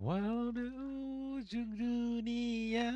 Walau di ujung dunia.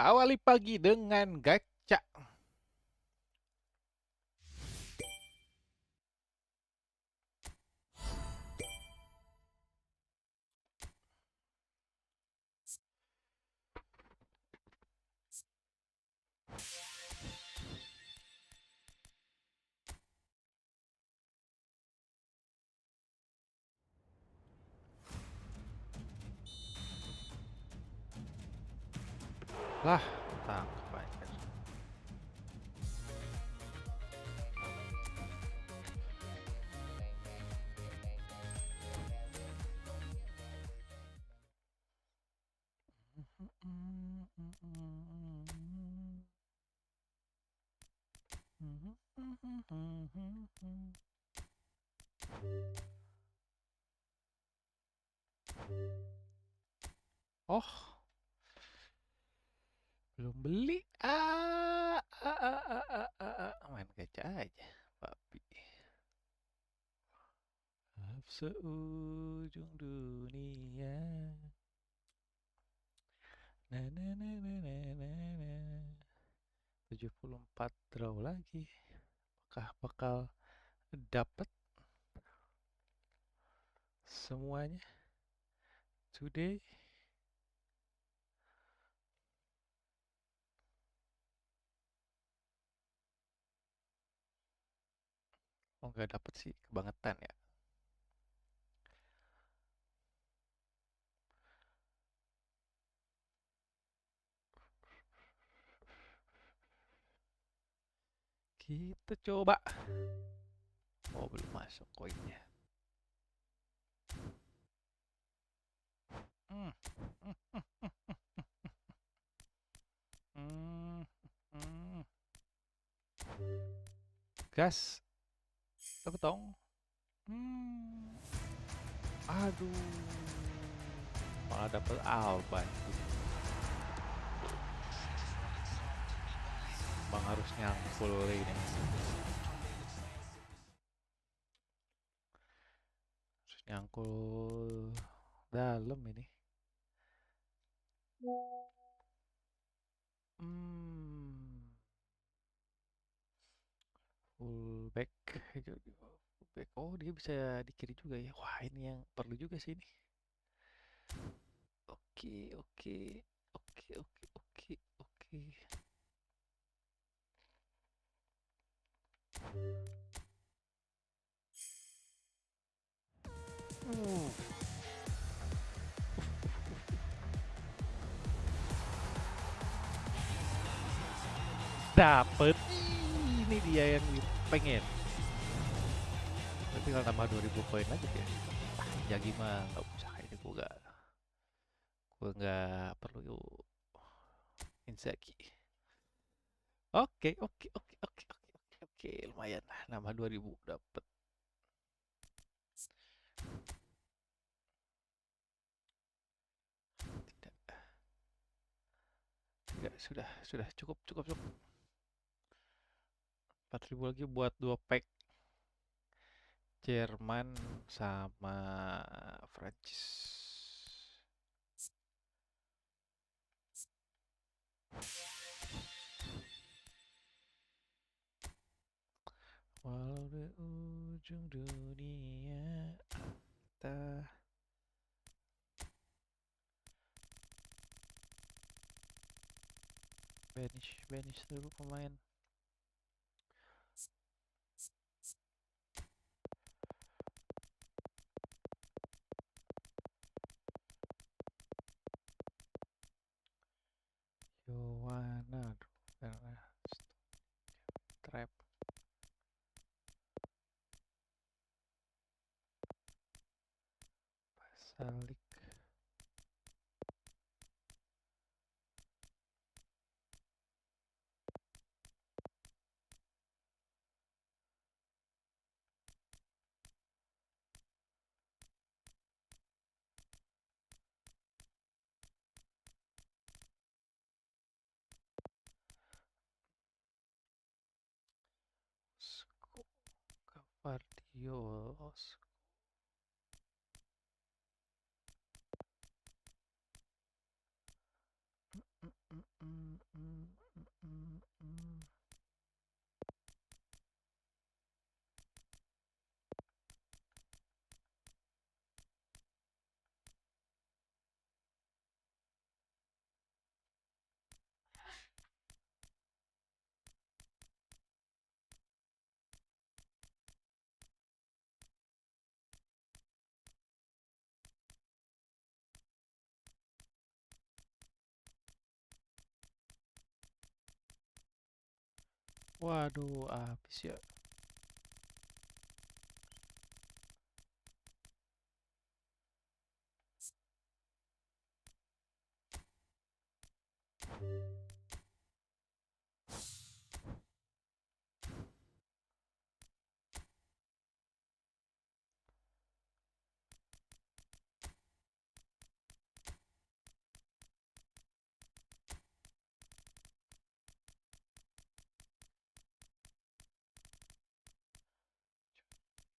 Awali pagi dengan gacha. Lah, tangkap aja. Oh, belum beli. Main gacha aja, papi. Seujung dunia. Na na na na na na na. 74 draw lagi. Apakah bakal dapat semuanya today? Oh, nggak dapat sih, kebangetan ya. Kita coba. Oh, belum masuk koinnya. Hmm. Hmm. Hmm. Gas. Dapat dong. Hmm. Aduh. Malah dapat alban. Bang harus nyangkul ini. Harus nyangkul dalam ini. Hmm. Fullback. Fullback. Oh, dia bisa di kiri juga ya. Wah, ini yang perlu juga sih ini. Oke, oke. Oke, oke, oke, oke. Dapet. Ini dia yang pengen. Berarti kalau tambah 2000 poin lagi ya. Jagi mah nggak usah, ini gue nggak perlu Inzaghi. Oke, oke, oke, oke, oke, oke, oke, lumayan lah, nambah 2000 dapet. Tidak, tidak, sudah cukup, cukup, cukup. 4000 lagi buat 2 pack Jerman sama Prancis. Walau di ujung dunia kita banish dulu pemain. Yohan balik. Guardiolos. Waduh, habis ya.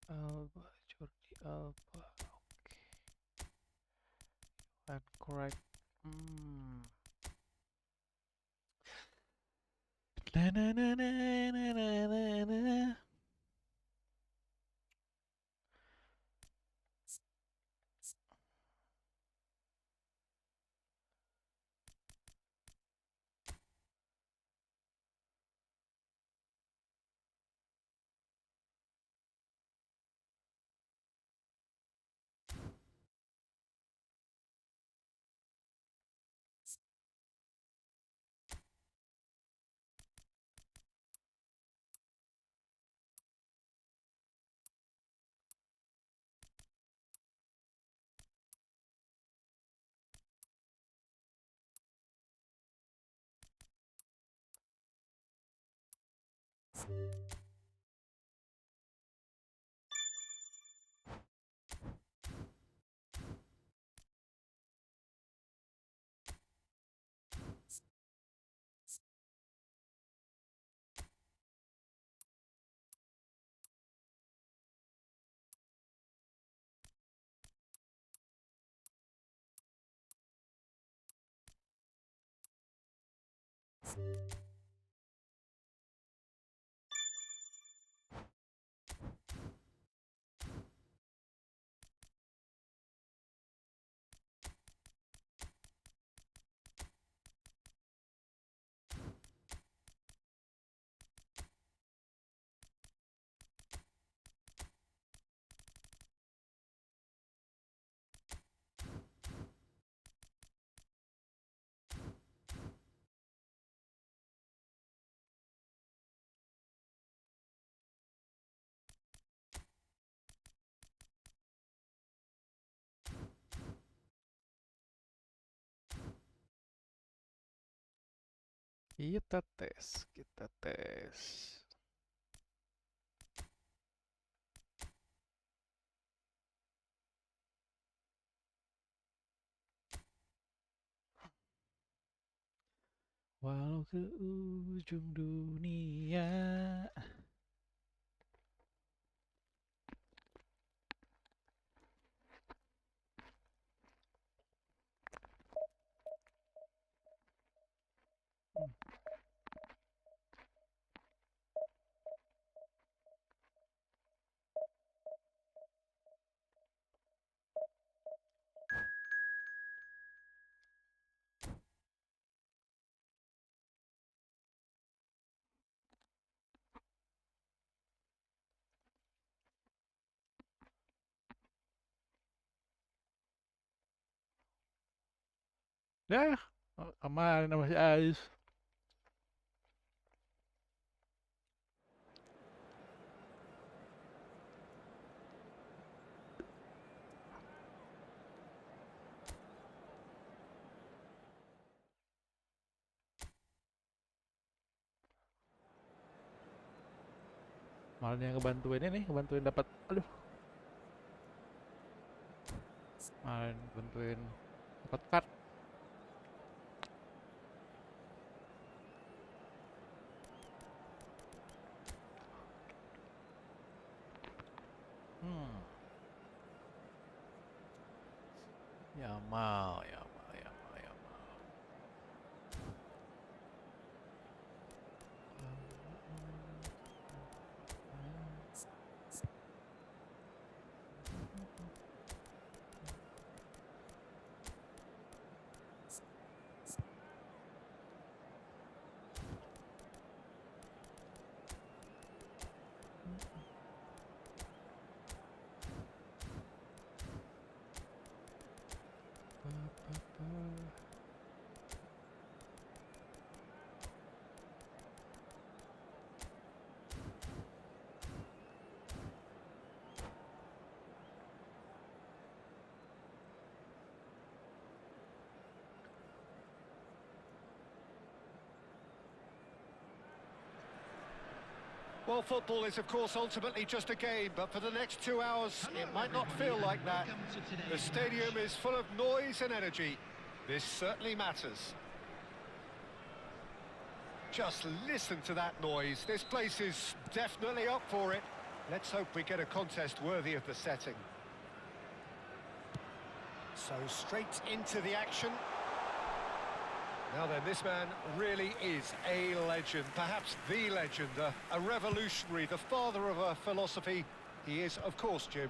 Alba, Jordi Alba. Oke. And correct. Na na na na na na na na. Kita tes, kita tes. Walau ke ujung dunia. Ya, kemarin masih Ais. Malah yang ngebantuin ini, ngebantuin dapat, aduh, malah ngebantuin dapat card. Ya mau, ya mau, ya mau, ya mau. Well, football is, of course, ultimately just a game, but for the next 2 hours, it might not feel like that. The stadium is full of noise and energy. This certainly matters. Just listen to that noise. This place is definitely up for it. Let's hope we get a contest worthy of the setting. So straight into the action. Now then, this man really is a legend, perhaps the legend, a revolutionary, the father of a philosophy. He is, of course, Jim,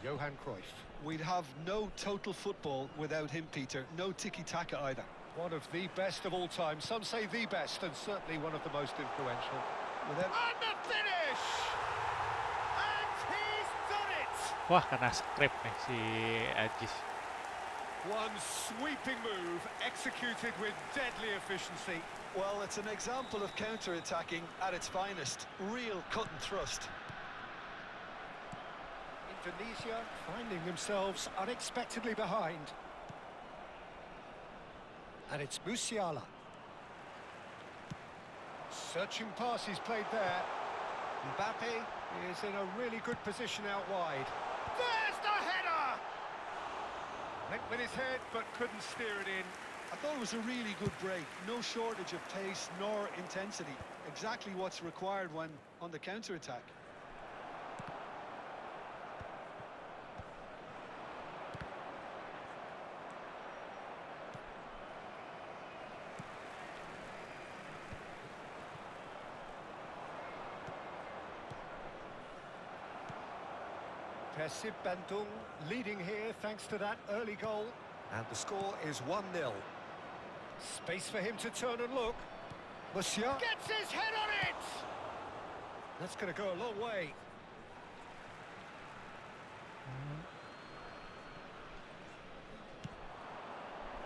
Johan Cruyff. We'd have no total football without him, Peter. No tiki-taka either. One of the best of all time. Some say the best, and certainly one of the most influential. Without... And the finish! And he's done it! Wah, kena script nih si Ajis. One sweeping move, executed with deadly efficiency. Well, it's an example of counter-attacking at its finest. Real cut and thrust. Indonesia finding themselves unexpectedly behind. And it's Musiala. Searching pass he's played there. Mbappe is in a really good position out wide. There's the header! Went with his head, but couldn't steer it in. I thought it was a really good break. No shortage of pace nor intensity. Exactly what's required when on the counter-attack. Persib Bandung leading here thanks to that early goal. And the score is 1-0. Space for him to turn and look. Musiala gets his head on it! That's going to go a long way.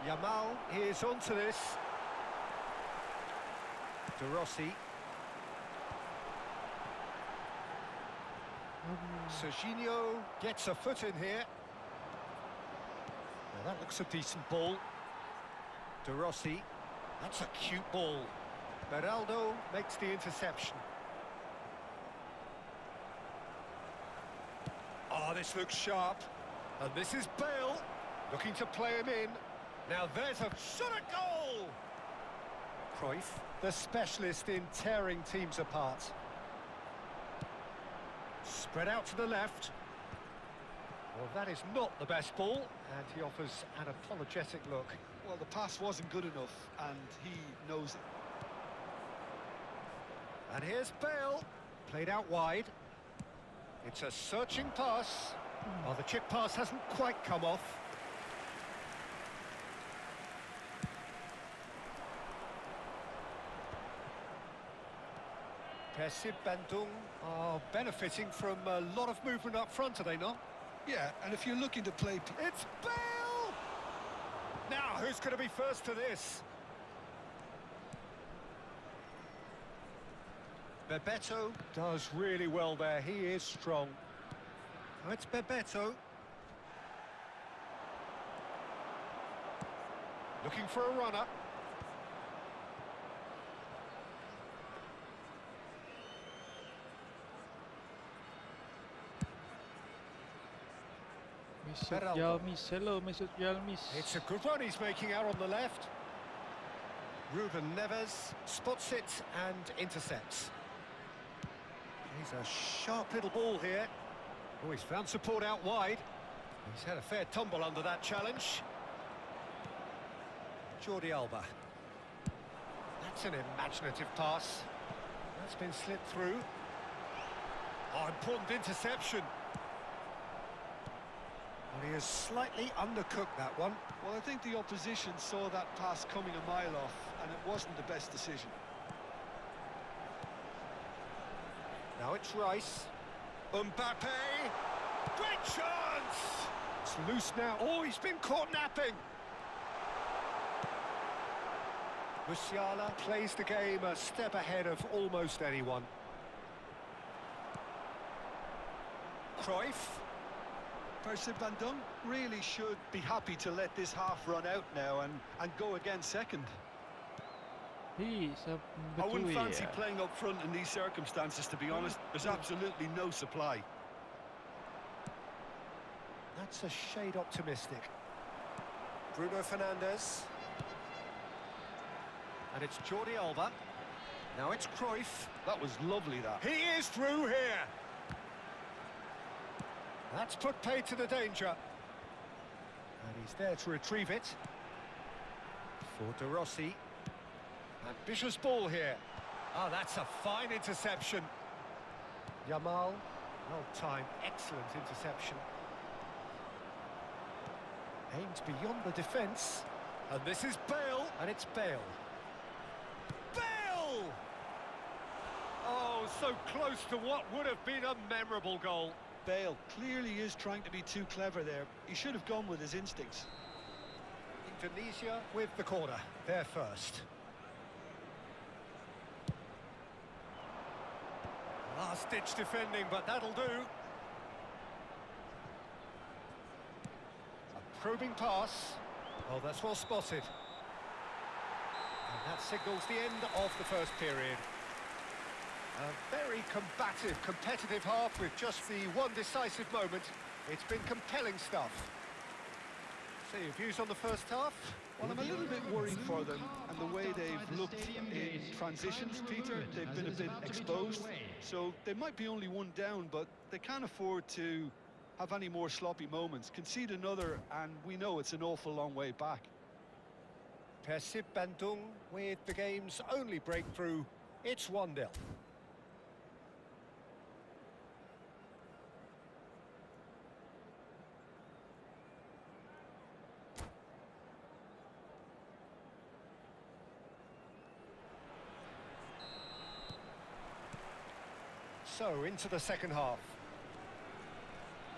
Yamal is onto this. De Rossi. Serginho gets a foot in here. Now that looks a decent ball. De Rossi, that's a cute ball. Beraldo makes the interception. Oh, this looks sharp. And this is Bale, looking to play him in. Now there's a shot at goal! Cruyff, the specialist in tearing teams apart. Spread out to the left. Well, that is not the best ball, and he offers an apologetic look. Well, the pass wasn't good enough, and he knows it. And here's Bale, played out wide. It's a searching pass. Oh, the chip pass hasn't quite come off. Persib Bandung are benefiting from a lot of movement up front, are they not? Yeah, and if you're looking to play... It's Bale! Now, who's going to be first to this? Bebeto does really well there. He is strong. Oh, it's Bebeto. Looking for a runner. Mesut Beraldo. Yilmaz, hello Mesut Yilmaz. It's a good run he's making out on the left. Ruben Neves spots it and intercepts. He's a sharp little ball here. Oh, he's found support out wide. He's had a fair tumble under that challenge. Jordi Alba. That's an imaginative pass. That's been slipped through. Oh, important interception. Well, he has slightly undercooked that one. Well, I think the opposition saw that pass coming a mile off, and it wasn't the best decision. Now it's Rice. Mbappe! Great chance! It's loose now. Oh, he's been caught napping! Musiala plays the game a step ahead of almost anyone. Cruyff. Percy Bandung really should be happy to let this half run out now and go again second. He's a I wouldn't betul fancy ya. playing up front in these circumstances, to be honest. There's absolutely no supply. That's a shade optimistic. Bruno Fernandes. And it's Jordi Alba. Now it's Cruyff. That was lovely, that. He is through here. That's put paid to the danger. And he's there to retrieve it. For De Rossi. Ambitious ball here. Oh, that's a fine interception. Yamal. Well timed. Excellent interception. Aimed beyond the defence. And this is Bale. And it's Bale. Bale! Oh, so close to what would have been a memorable goal. Bale clearly is trying to be too clever there. He should have gone with his instincts. Indonesia with the corner. They're first. Last-ditch defending, but that'll do. A probing pass. Oh, that's well spotted. And that signals the end of the first period. A very combative, competitive half with just the one decisive moment. It's been compelling stuff. So your views on the first half? Well, I'm a little bit worried for them and the way they've looked in transitions, Peter. They've been a bit exposed, so they might be only one down, but they can't afford to have any more sloppy moments. Concede another, and we know it's an awful long way back. Persib Bandung with the game's only breakthrough. It's 1-0. So, into the second half.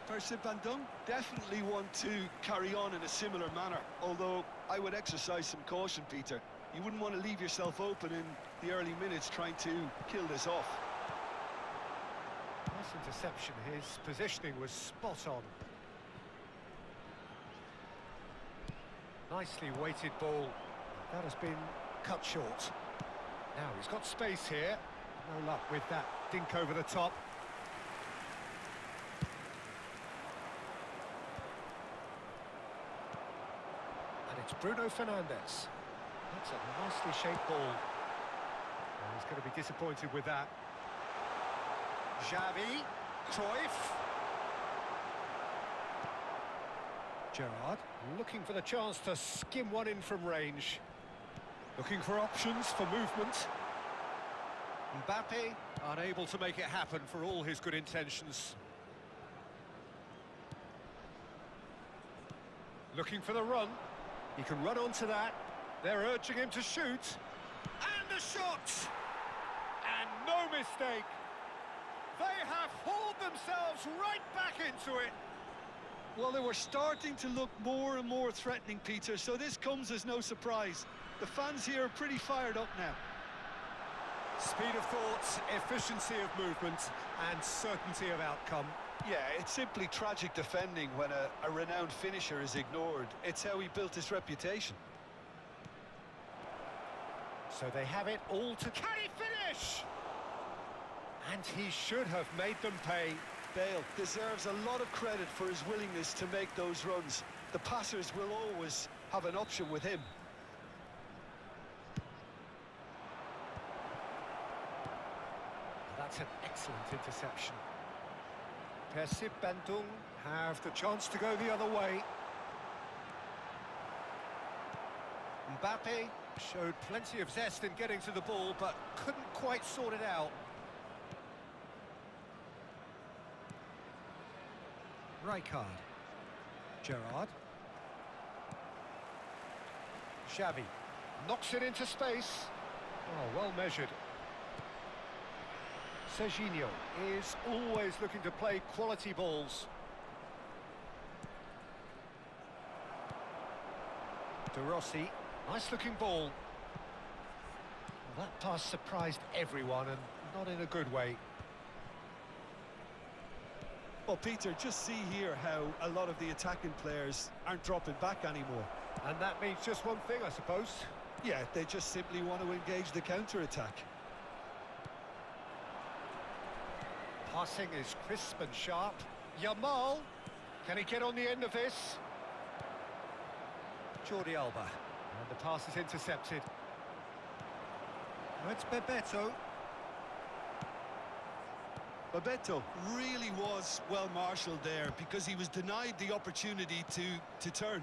Percy Bandung definitely want to carry on in a similar manner, although I would exercise some caution, Peter. You wouldn't want to leave yourself open in the early minutes trying to kill this off. Nice interception. His positioning was spot on. Nicely weighted ball. That has been cut short. Now he's got space here. No luck with that dink over the top. And it's Bruno Fernandes. That's a nicely shaped ball. Well, he's going to be disappointed with that. Xavi, Cruyff. Gerrard looking for the chance to skim one in from range. Looking for options for movement. Mbappe unable to make it happen for all his good intentions. Looking for the run. He can run onto that. They're urging him to shoot. And the shot! And no mistake. They have hauled themselves right back into it. Well, they were starting to look more and more threatening, Peter, so this comes as no surprise. The fans here are pretty fired up now. Speed of thought, efficiency of movement, and certainty of outcome. Yeah, it's simply tragic defending when a renowned finisher is ignored. It's how he built his reputation. So they have it all to... Can he finish? And he should have made them pay. Bale deserves a lot of credit for his willingness to make those runs. The passers will always have an option with him. That's an excellent interception. CARI Bandung have the chance to go the other way. Mbappe showed plenty of zest in getting to the ball, but couldn't quite sort it out. Rijkaard. Gerrard. Xavi knocks it into space. Oh, well measured. Serginho is always looking to play quality balls. De Rossi, nice looking ball. Well, that pass surprised everyone, and not in a good way. Well, Peter, just see here how a lot of the attacking players aren't dropping back anymore. And that means just one thing, I suppose. Yeah, they just simply want to engage the counter-attack. Passing is crisp and sharp. Yamal, can he get on the end of this? Jordi Alba, and the pass is intercepted. Now it's Bebeto. Bebeto really was well marshalled there because he was denied the opportunity to turn.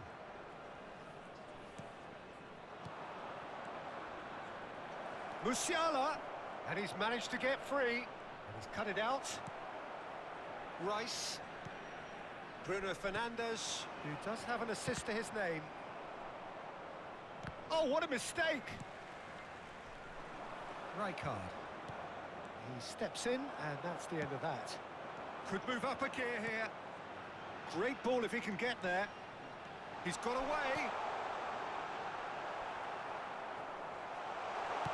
Musiala, and he's managed to get free. And he's cut it out. Rice. Bruno Fernandes, who does have an assist to his name. Oh, what a mistake! Rijkaard. He steps in, and that's the end of that. Could move up a gear here. Great ball if he can get there. He's got away.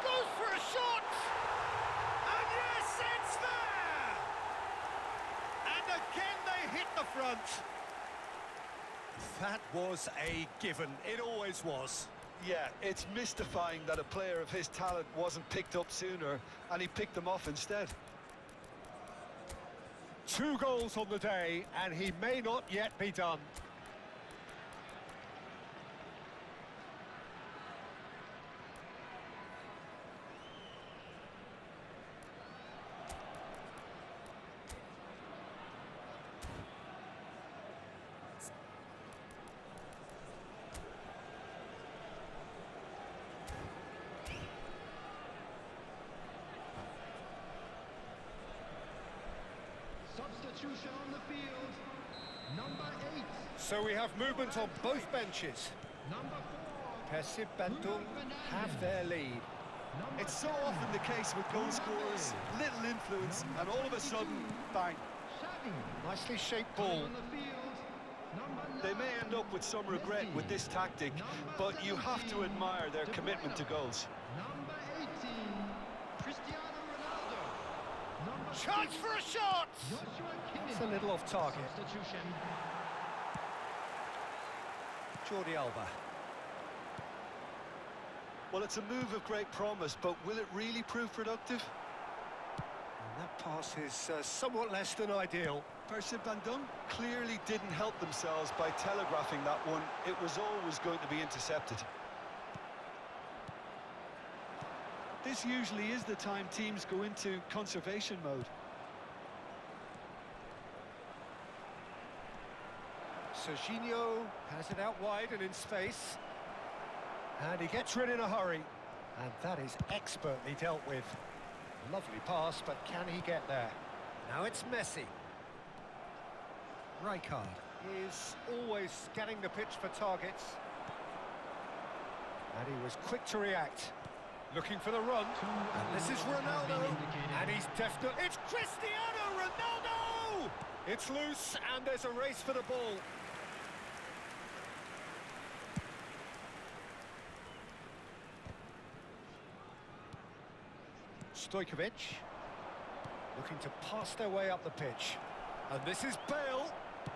Goes for a shot! And yes, it's there! And again they hit the front. That was a given. It always was. Yeah, it's mystifying that a player of his talent wasn't picked up sooner, and he picked them off instead. 2 goals on the day, and he may not yet be done. Substitution on the field, number 8. So we have movement on both benches. Number 4. CARI Bandung have their lead. It's so often the case with goal scorers, little influence, and all of a sudden, bang. Nicely shaped ball. On the field, number 9. They may end up with some regret with this tactic, but you have to admire their commitment to goals. Number 18, Cristiano Ronaldo. Number Chance 6, for a shot! Joshua Kimmich. It's a little off target. Substitution. Jordi Alba. Well, it's a move of great promise, but will it really prove productive? And that pass is somewhat less than ideal. CARI Bandung clearly didn't help themselves by telegraphing that one. It was always going to be intercepted. This usually is the time teams go into conservation mode. Serginho has it out wide and in space. And he gets rid in a hurry. And that is expertly dealt with. Lovely pass, but can he get there? Now it's Messi. Rijkaard is always scanning the pitch for targets. And he was quick to react. Looking for the run. And this is Ronaldo. And he's definitely... It's Cristiano Ronaldo! It's loose, and there's a race for the ball. Stojkovic looking to pass their way up the pitch. And this is Bale.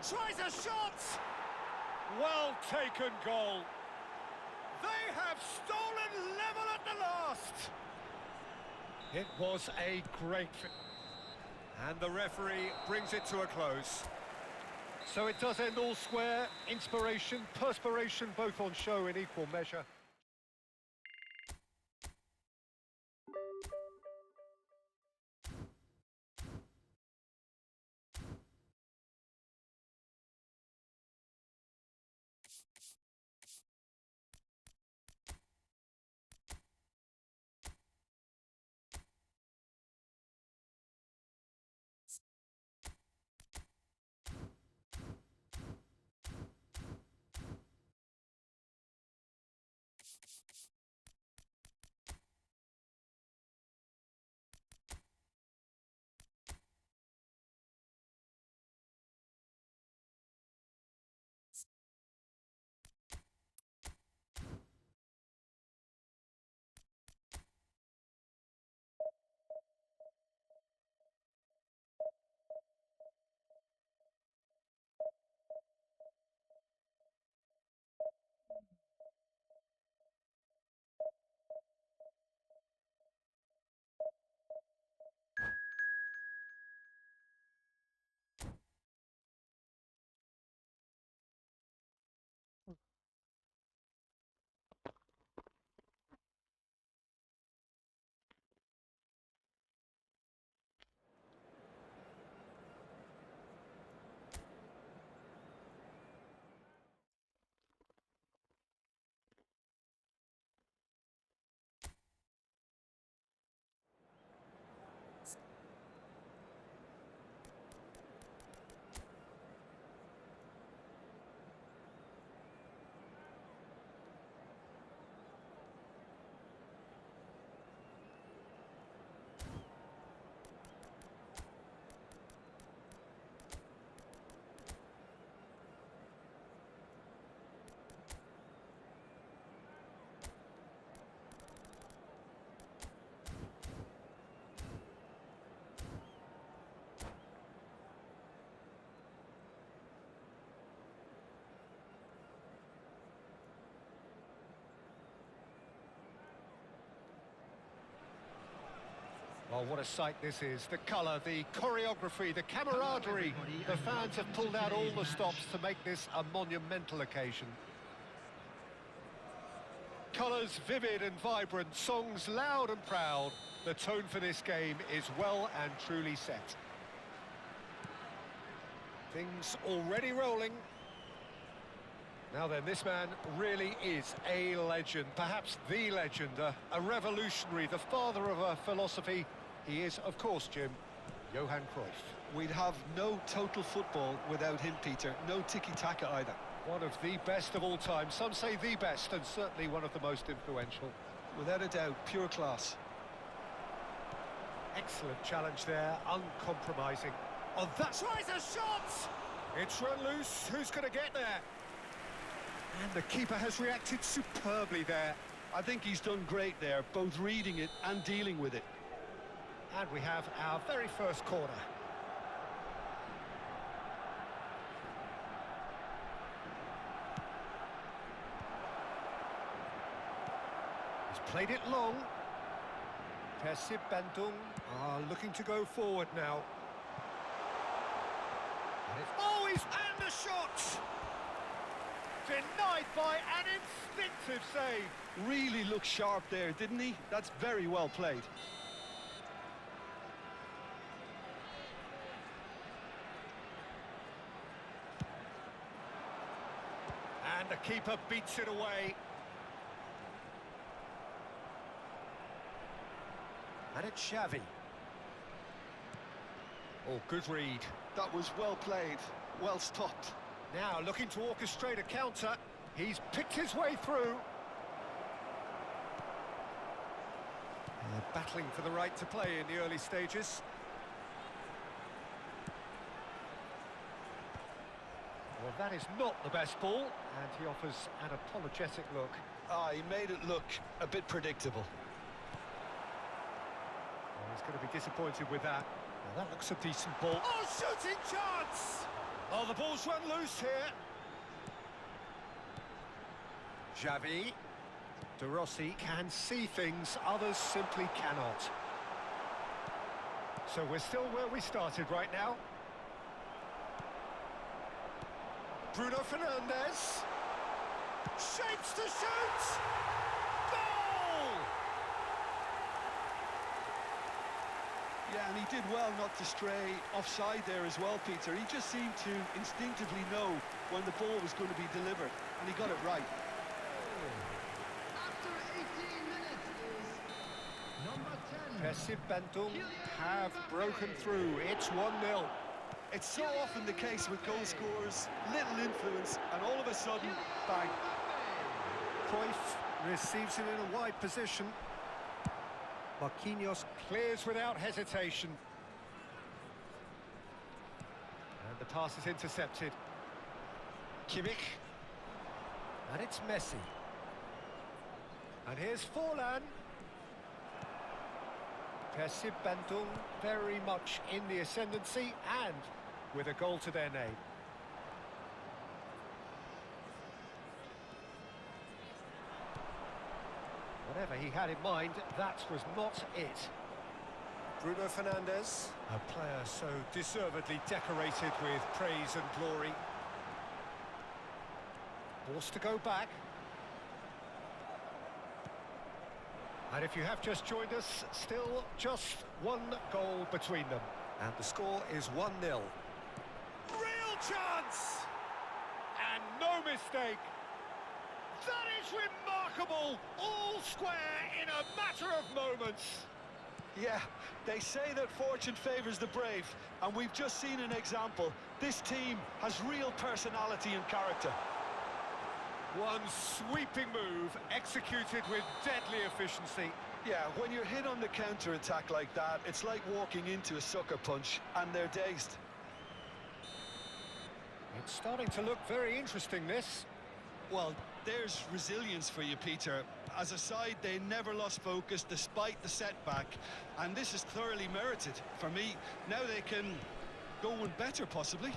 Tries a shot! Well taken goal. They have stolen level at the last. It was a great... And the referee brings it to a close. So it does end all square. Inspiration, perspiration, both on show in equal measure. Oh, what a sight this is. The colour, the choreography, the camaraderie. The fans have pulled out all the stops to make this a monumental occasion. Colours vivid and vibrant, songs loud and proud. The tone for this game is well and truly set. Things already rolling. Now then, this man really is a legend, perhaps the legend, a revolutionary, the father of a philosophy. He is, of course, Jim, Johan Cruyff. We'd have no total football without him, Peter. No tiki-taka either. One of the best of all time. Some say the best, and certainly one of the most influential. Without a doubt, pure class. Excellent challenge there, uncompromising. Oh, that's right, a shot! It's run loose. Who's going to get there? And the keeper has reacted superbly there. I think he's done great there, both reading it and dealing with it. And we have our very first corner. He's played it long. Persib Bandung are looking to go forward now. And it's always and the shot! Denied by an instinctive save. Really looked sharp there, didn't he? That's very well played. And the keeper beats it away. And it's Xavi. Oh, good read. That was well played, well stopped. Now looking to orchestrate a counter. He's picked his way through. Battling for the right to play in the early stages. Well, that is not the best ball, and he offers an apologetic look. He made it look a bit predictable. Well, he's going to be disappointed with that. Well, that looks a decent ball. Oh, shooting chance! Oh, the ball's run loose here. Xavi. De Rossi can see things others simply cannot. So we're still where we started right now. Bruno Fernandes. Shapes to shoot! Goal! Yeah, and he did well not to stray offside there as well, Peter. He just seemed to instinctively know when the ball was going to be delivered, and he got it right. After 18 minutes is number 10. Persib Bandung have broken through. It's 1-0. It's so often the case with goal scorers, little influence, and all of a sudden, bang. Cruyff receives it in a wide position. Marquinhos clears without hesitation. And the pass is intercepted. Kimmich. And it's Messi. And here's Forlan. Persib Bandung very much in the ascendancy and with a goal to their name. Whatever he had in mind, that was not it. Bruno Fernandes, a player so deservedly decorated with praise and glory. Forced to go back. And if you have just joined us, still just one goal between them. And the score is 1-0. Real chance! And no mistake. That is remarkable! All square in a matter of moments. Yeah, they say that fortune favours the brave, and we've just seen an example. This team has real personality and character. One sweeping move, executed with deadly efficiency. Yeah, when you're hit on the counter-attack like that, it's like walking into a sucker punch, and they're dazed. It's starting to look very interesting, this. Well, there's resilience for you, Peter. As a side, they never lost focus despite the setback, and this is thoroughly merited. For me, now they can go one better, possibly.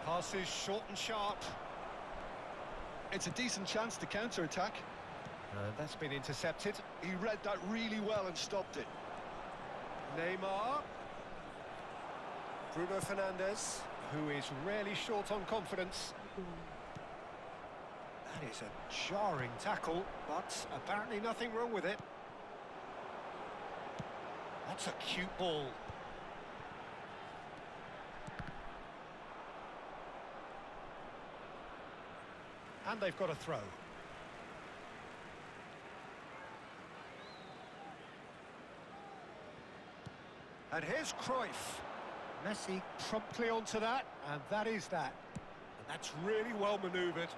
Passes short and sharp. It's a decent chance to counter-attack. That's been intercepted. He read that really well and stopped it. Neymar. Bruno Fernandes, who is rarely short on confidence. That is a jarring tackle, but apparently nothing wrong with it. That's a cute ball. And they've got a throw. And here's Cruyff. Messi promptly onto that, and that is that. And that's really well manoeuvred.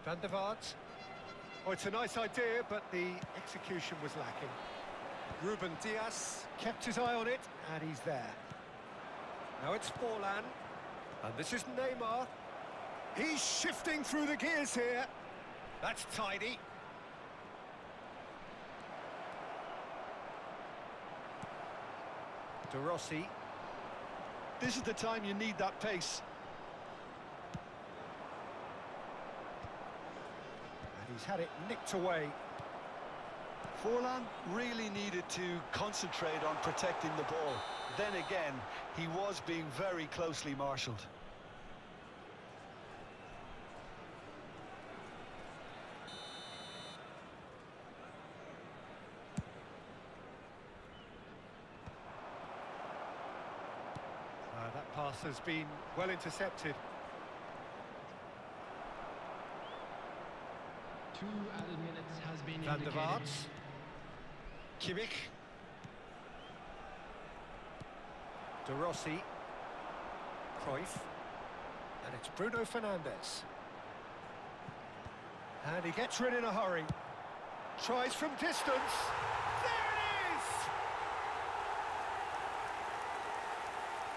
Van der Vaart. Oh, it's a nice idea, but the execution was lacking. Ruben Dias kept his eye on it, and he's there. Now it's Forlan, and this is Neymar. He's shifting through the gears here. That's tidy. De Rossi. This is the time you need that pace. And he's had it nicked away. Forlan really needed to concentrate on protecting the ball. Then again, he was being very closely marshalled. That pass has been well intercepted. 2 added minutes has been Van der indicated. Vaart. Kimmich. De Rossi. Cruyff. And it's Bruno Fernandes. And he gets rid in a hurry. Tries from distance. There it is!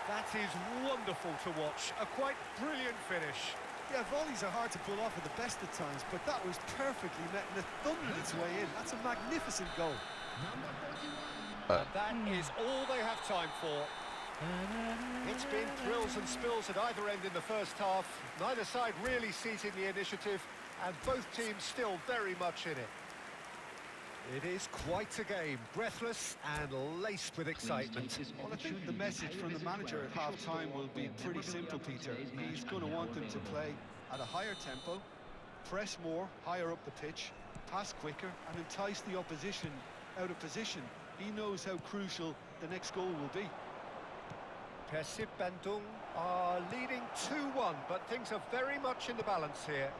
That is wonderful to watch. A quite brilliant finish. Yeah, volleys are hard to pull off at the best of times, but that was perfectly met and it thundered its way in. That's a magnificent goal. Number 41. And that is all they have time for. It's been thrills and spills at either end in the first half. Neither side really seizing the initiative, and both teams still very much in it. It is quite a game, breathless and laced with excitement. Well, I think the message from the manager at half-time will be pretty simple, Peter. He's going to want them to play at a higher tempo, press more, higher up the pitch, pass quicker, and entice the opposition out of position. He knows how crucial the next goal will be. Persib Bandung are leading 2-1, but things are very much in the balance here.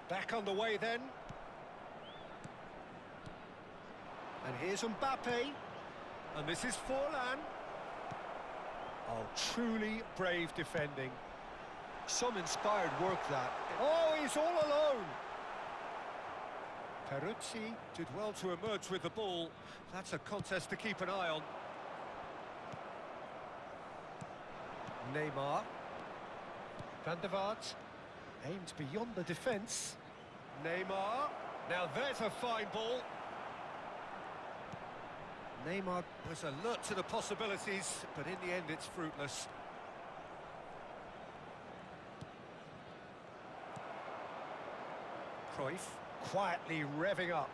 Back on the way then. And here's Mbappe. And this is Forlan. Oh, truly brave defending. Some inspired work, that. Oh, he's all alone. Peruzzi did well to emerge with the ball. That's a contest to keep an eye on. Neymar. Van der Vaart. Aimed beyond the defence. Neymar. Now there's a fine ball. Neymar was alert to the possibilities, but in the end it's fruitless. Cruyff quietly revving up.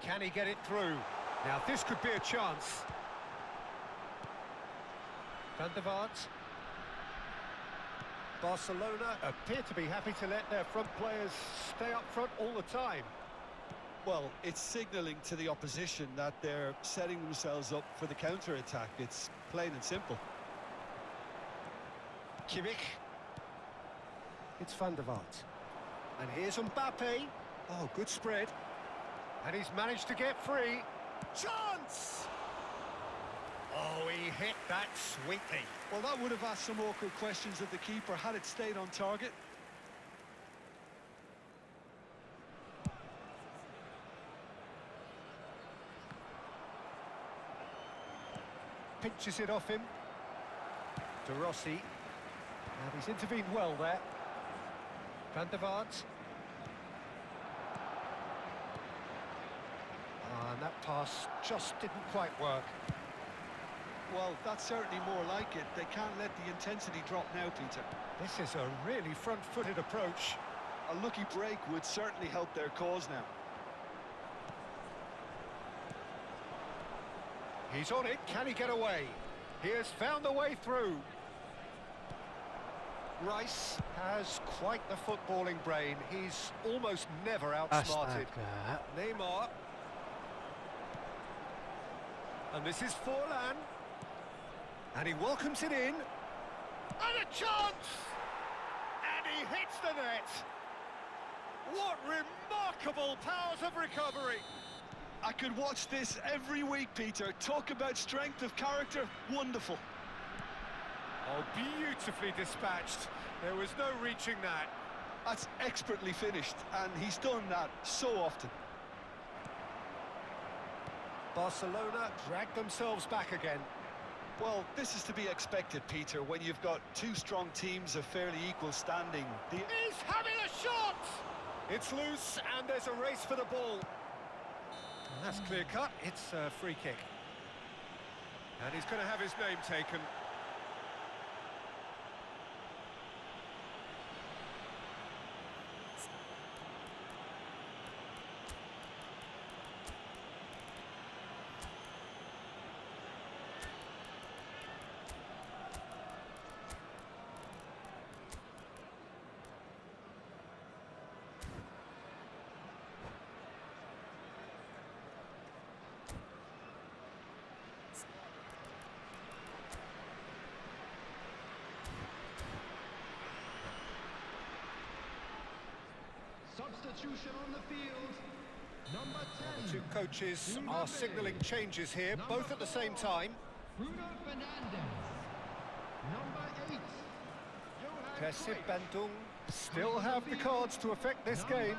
Can he get it through? Now this could be a chance. Van der Vaart. Barcelona appear to be happy to let their front players stay up front all the time. Well, it's signalling to the opposition that they're setting themselves up for the counter-attack. It's plain and simple. Kimmich. It's Van der Vaart. And here's Mbappe. Oh, good spread. And he's managed to get free. Chance! Oh, he hit that sweetly. Well, that would have asked some awkward questions of the keeper had it stayed on target. Pinches it off him. De Rossi. And he's intervened well there. Van der Vaart. And that pass just didn't quite work. Well, that's certainly more like it. They can't let the intensity drop now, Peter. This is a really front-footed approach. A lucky break would certainly help their cause now. He's on it. Can he get away? He has found the way through. Rice has quite the footballing brain. He's almost never outsmarted. Astaga. Neymar. And this is Forlan. And he welcomes it in. And a chance! And he hits the net. What remarkable powers of recovery. I could watch this every week, Peter. Talk about strength of character. Wonderful. Oh, beautifully dispatched. There was no reaching that. That's expertly finished, and he's done that so often. Barcelona dragged themselves back again. Well, this is to be expected, Peter, when you've got two strong teams of fairly equal standing. He's having a shot! It's loose, and there's a race for the ball. That's clear-cut. It's a free kick. And he's going to have his name taken. Substitution on the field. Number 10. The two coaches are signalling changes here, both at the same time. Bruno Fernandes. Number 8. Persib Bandung still have the cards to affect this game.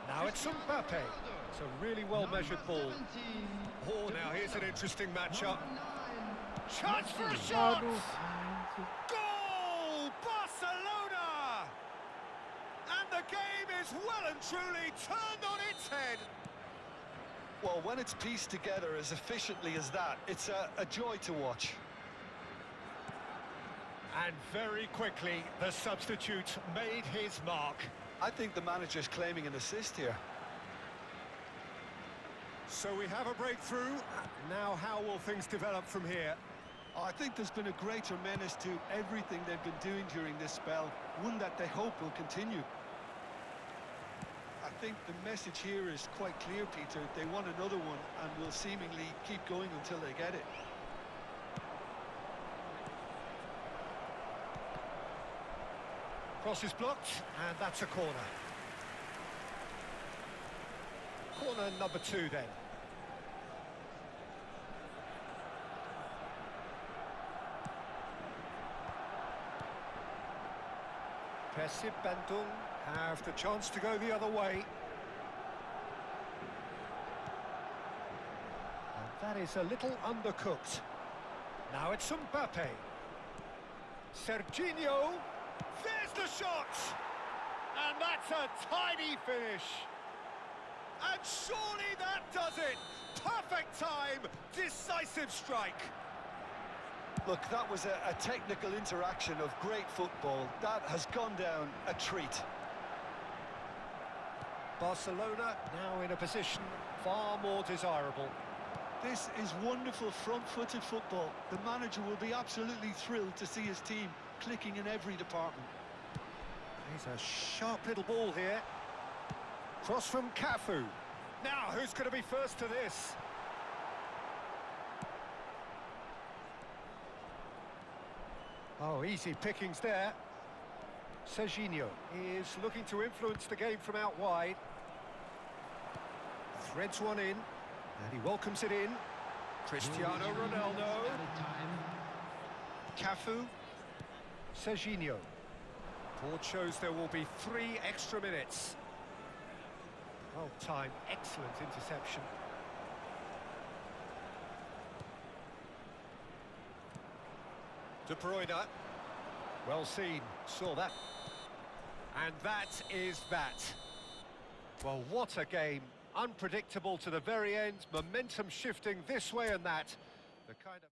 Now it's Mbappe. It's a really well-measured ball. Oh, now here's an interesting matchup. Chance for a shot! Goal! Barcelona! And the game is well and truly turned on its head. Well, when it's pieced together as efficiently as that, it's a joy to watch. And very quickly, the substitute made his mark. I think the manager's claiming an assist here. So we have a breakthrough. Now how will things develop from here? Oh, I think there's been a greater menace to everything they've been doing during this spell, one that they hope will continue. I think the message here is quite clear, Peter. They want another one and will seemingly keep going until they get it. Cross is blocked, and that's a corner. Corner number 2 then. Persib Bandung have the chance to go the other way. And that is a little undercooked. Now it's Mbappe. Serginho. There's the shot! And that's a tidy finish. And surely that does it! Perfect time, decisive strike. Look, that was a technical interaction of great football. That has gone down a treat. Barcelona now in a position far more desirable. This is wonderful front-footed football. The manager will be absolutely thrilled to see his team clicking in every department. He's a sharp little ball here. Cross from Cafu. Now, who's going to be first to this? Oh, easy pickings there. Serginho is looking to influence the game from out wide. Threads one in, and he welcomes it in. Cristiano Ronaldo. Cafu. Serginho. Board shows there will be 3 extra minutes. Well timed, excellent interception. De Bruyne. Well seen, saw that. And that is that. Well, what a game. Unpredictable to the very end, momentum shifting this way and that. The kind of...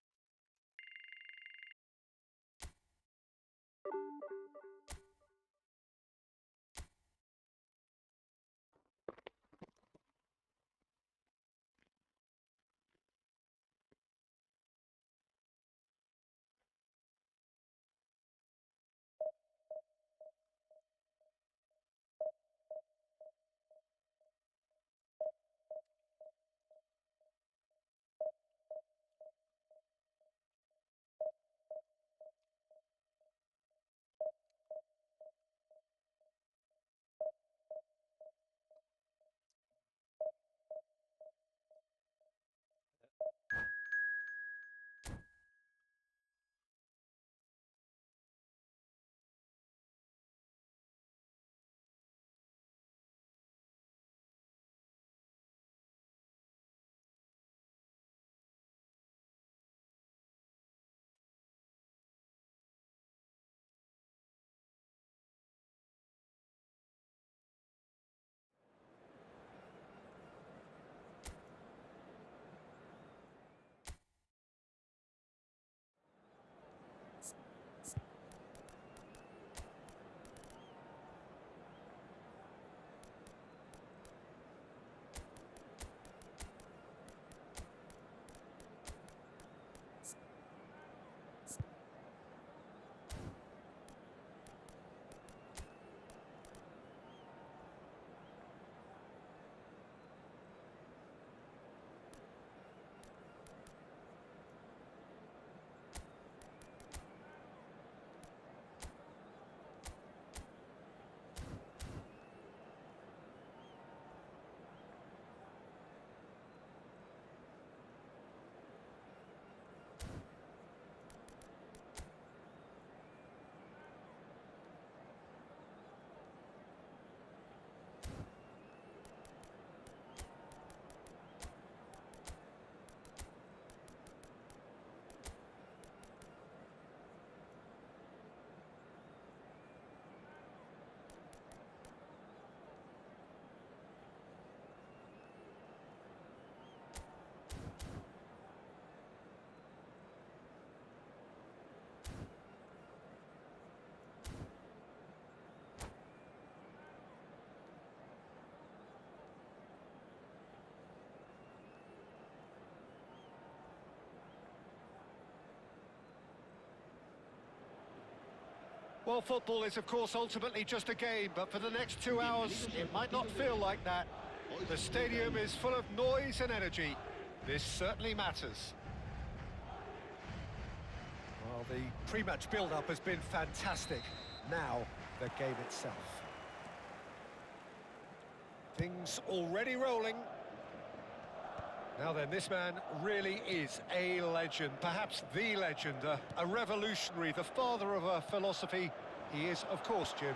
Well, football is, of course, ultimately just a game, but for the next 2 hours, it might not feel like that. The stadium is full of noise and energy. This certainly matters. Well, the pre-match build-up has been fantastic. Now, the game itself. Things already rolling. Now then, this man really is a legend, perhaps the legend, a revolutionary, the father of a philosophy. He is, of course, Jim,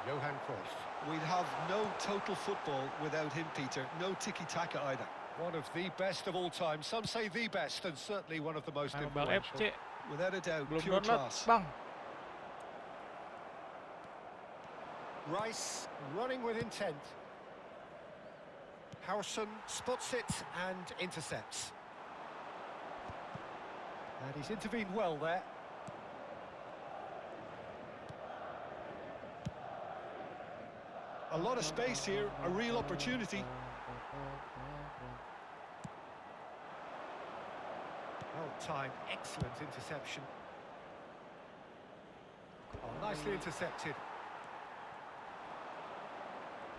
Johan Cruyff. We'd have no total football without him, Peter. No tiki-taka either. One of the best of all time. Some say the best, and certainly one of the most Bal influential. FC. Without a doubt, Belum pure download, class. Bang. Rice running with intent. Harrison spots it and intercepts. And he's intervened well there. A lot of space here, a real opportunity. Well timed, excellent interception. Oh, nicely intercepted.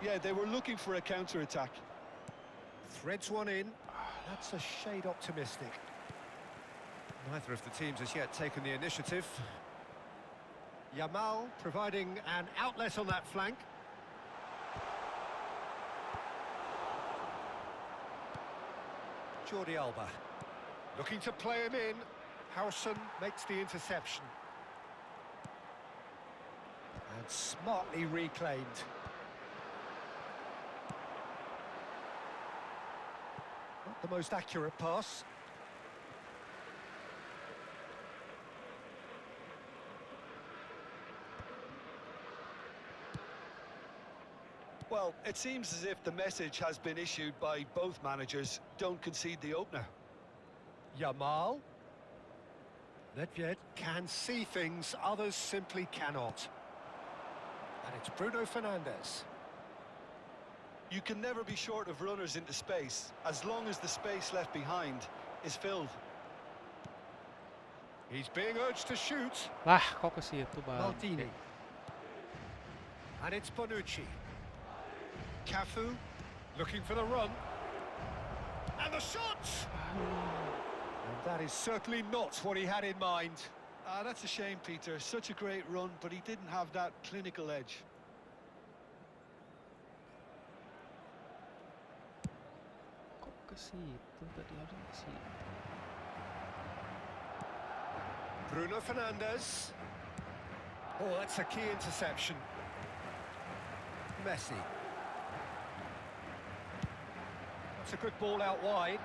Yeah, they were looking for a counter-attack. Threads one in. That's a shade optimistic. Neither of the teams has yet taken the initiative. Yamal providing an outlet on that flank. Jordi Alba looking to play him in. Harrison makes the interception. And smartly reclaimed. Not the most accurate pass. Well, it seems as if the message has been issued by both managers. Don't concede the opener. Yamal. Nedved can see things others simply cannot. And it's Bruno Fernandes. You can never be short of runners into space, as long as the space left behind is filled. He's being urged to shoot. Lah, kok ke situ, Bang. Maldini. And it's Bonucci. Cafu looking for the run. And the shot! And that is certainly not what he had in mind. That's a shame, Peter. Such a great run, but he didn't have that clinical edge. Kok ke situ tadi harusnya ke situ. Bruno Fernandes. Oh, that's a key interception. Messi. That's a good ball out wide.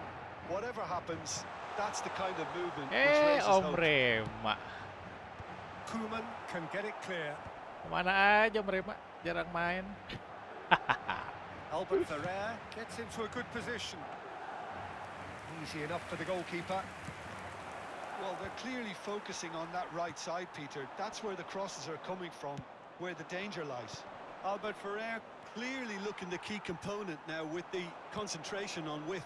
Whatever happens, that's the kind of movement which raises Om hope. Rema. Koeman can get it clear. Kemana aja Om Rema? Jarang main. Albert Ferrer gets into a good position. Easy enough for the goalkeeper. Well, they're clearly focusing on that right side, Peter. That's where the crosses are coming from, where the danger lies. Albert Ferrer clearly looking the key component now with the concentration on width.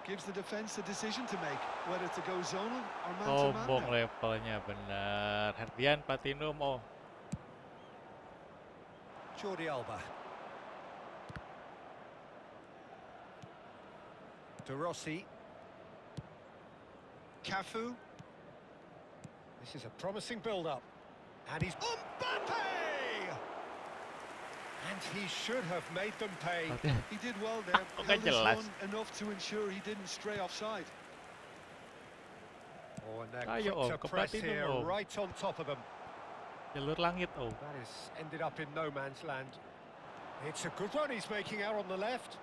Gives the defence the decision to make, whether to go zonal or man-to-man. Sombong levelnya bener. Herdian Platinum, oh. Jordi Alba. De Rossi. Cafu. This is a promising build-up. And he's... Mbappe! And he should have made them pay. He did well there. Kok Held nggak his jelas? run enough to ensure he didn't stray offside. Oh, and they're Ayo, quick Om, to ke press Platinum, here, Om. right on top of them. Jalur langit, oh. That has ended up in no man's land. It's a good run he's making out on the left.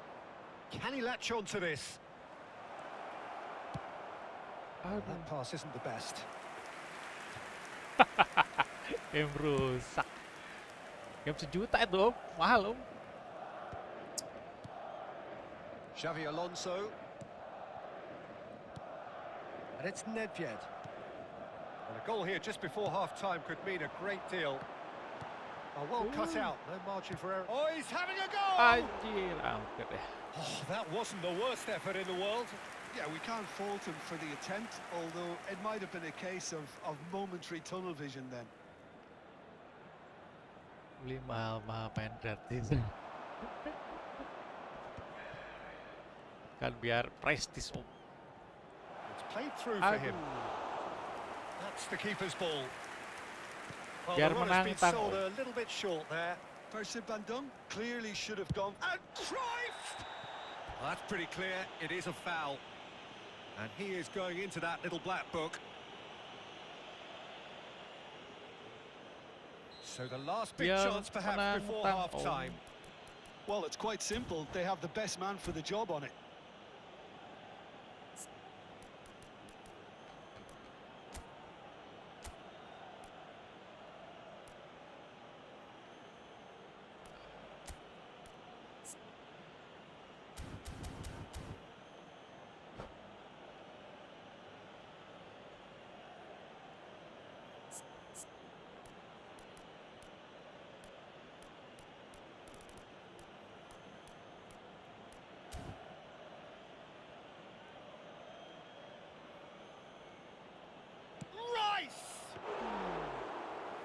Can he latch on to this? Aduh. That pass isn't the best. Game rusak. Game sejuta itu, Om. Mahal, Om. Xavi Alonso. And it's Nedved. And a goal here just before half-time could mean a great deal. Oh, well cut out, no margin for error. Oh, he's having a go! Anjir, hampir deh. Oh, that wasn't the worst effort in the world. Yeah, we can't fault him for the attempt, although it might have been a case of momentary tunnel vision then. Beli mahal-mahal main gratis. Kan biar prestis om. It's played through for him. Aduh. That's the keeper's ball. Well, Biar the run has been menantang sold om. a little bit short there. Percy van Dunk clearly should have gone. And Cruyff! Well, that's pretty clear. It is a foul. And he is going into that little black book. So the last big Biar chance perhaps before menantang om. half-time. Well, it's quite simple. They have the best man for the job on it.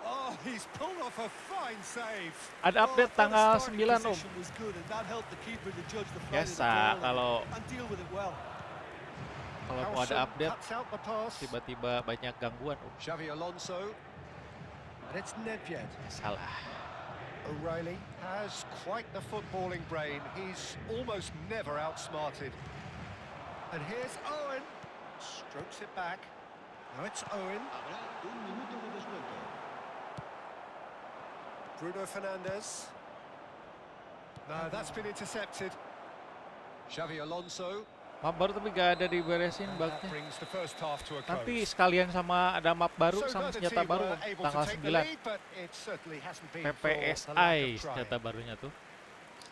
Oh, he's pulled off a fine save. Ada update tanggal 9 om. Position was good, and that helped the keeper to judge the flight of the Biasa ball kalau and deal with it well. mau ada update cuts out the pass. tiba-tiba banyak gangguan om. Xavi Alonso. And it's Nedved. Salah. O'Reilly has quite the footballing brain. He's almost never outsmarted. And here's Owen. Strokes it back. Now it's Owen. Habrá un minuto de descuento. Bruno Fernandes. No, that's been intercepted. Xavi Alonso. Map baru tapi gak ada diberesin And bugnya. that brings the first half to a Nanti close. sekalian sama ada map baru So sama neither senjata team baru were om, able to tanggal take the 9. lead, but it certainly hasn't been for the lack PPSI of trying. senjata barunya tuh.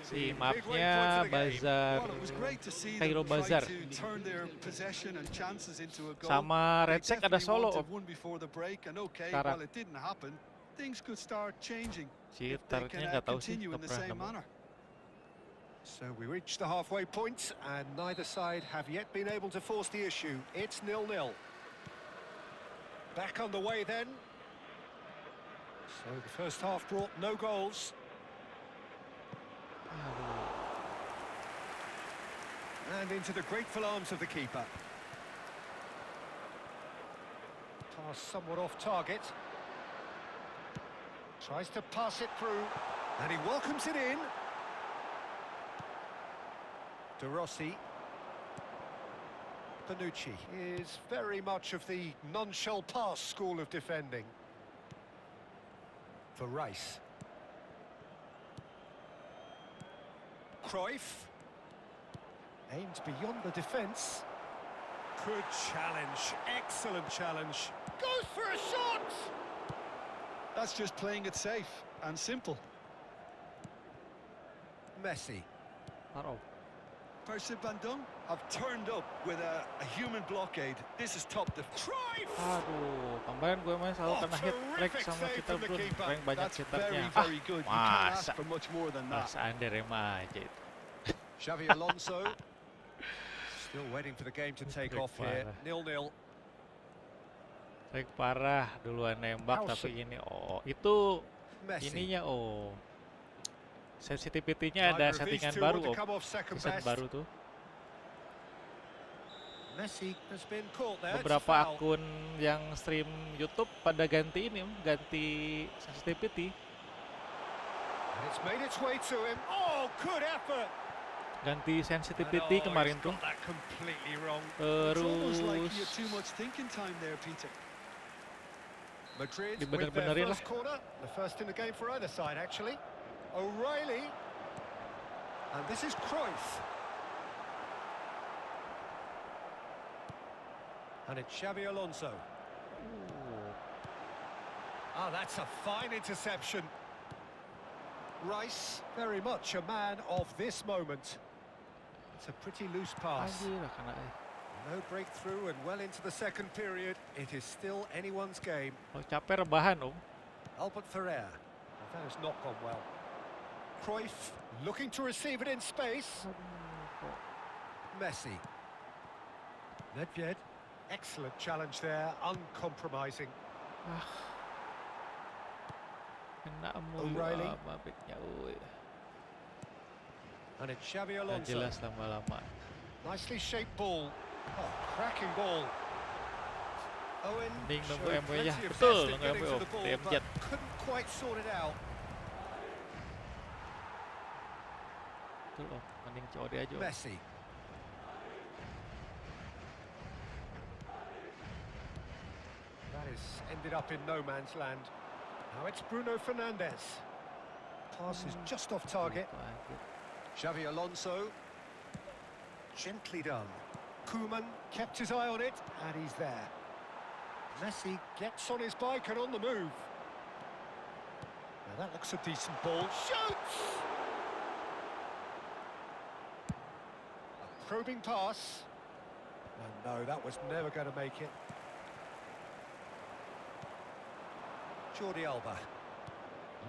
Si Big way mapnya point to the game. Bazar Well, it was great to see Cairo them try Bazar to turn their possession and chances into a goal. sama They Red Sec ada definitely solo wanted om. one before the break, and okay, Sekarang. while it didn't happen, things could start changing Si if they can targetnya nggak tahu sih, continue in nggak the pernah same nemu. manner. So we reach the halfway point, and neither side have yet been able to force the issue. It's 0-0. Back on the way then. So the first half brought no goals. And into the grateful arms of the keeper. Pass somewhat off target. Tries to pass it through, and he welcomes it in. De Rossi. Bonucci is very much of the non-shell pass school of defending. For Rice. Cruyff. Aimed beyond the defence. Good challenge, excellent challenge. Goes for a shot! That's just playing it safe and simple. Messi. Taruh. Percy van Dunk have turned up with a human blockade. This is top defense. Cruyff! Aduh, kemarin gue main selalu Oh, kena hit trick terrific sama save kita from the bro. keeper. Rank banyak That's hitternya. very good. You can't ask Masa, for much more than that. masa Ander Rema aja itu. Xavi Alonso. Still waiting for the game to take Trick off here. parah. 0-0. Trick parah, duluan nembak Hausen. tapi ini itu Messi. ininya sensitivity-nya ada Neither of these settingan two baru want to om. come off second Season best. baru tuh. Messi has been caught there. It's a Beberapa foul. akun yang stream YouTube pada ganti ini om, ganti sensitivity, And it's made its way to him. Oh, good effort. ganti And sensitivity oh, kemarin he's tuh. got that completely wrong. It's almost like you had Terus too much thinking time there, Peter. Madrid with their dibener-benerin lah. first corner. The first in the game for either side, actually. O'Reilly. And this is Cruyff. And it's Xavi Alonso. Ah, that's a fine interception. Rice, very much a man of this moment. It's a pretty loose pass. Anjir, kena No breakthrough and well into the second period. It is still anyone's game. Kalau capek rebahan om. Albert Ferrer. Well, that has not gone well. Cruyff looking to receive it in space. Messi. Nedved. Excellent challenge there, uncompromising. Kena mulu O'Reilly. backnya. And it's Xavi Gak Alonso. jelas lama-lama. Nicely shaped ball. Oh, cracking ball. Owen Mending nunggu showed MW-nya. plenty of Betul, zest in nunggu getting MW. to the ball, DM but jet. couldn't quite sort it out. Betul Om, mending COD aja Om. Messi. That is ended up in no man's land. Now it's Bruno Fernandes. Pass is just off target. Itu aja. Xavi Alonso. Gently done. Koeman kept his eye on it, and he's there. Messi gets on his bike and on the move. Now that looks a decent ball. Shoots! A probing pass. And no, that was never going to make it. Jordi Alba.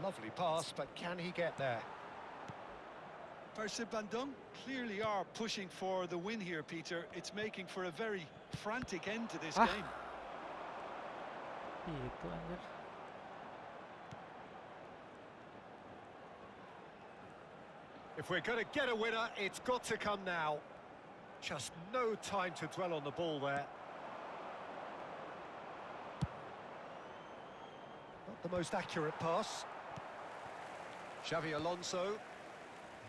Lovely pass, but can he get there? First Bandung clearly are pushing for the win here, Peter. It's making for a very frantic end to this game. Itu anjir. If we're going to get a winner, it's got to come now. Just no time to dwell on the ball there. Not the most accurate pass. Xavi Alonso.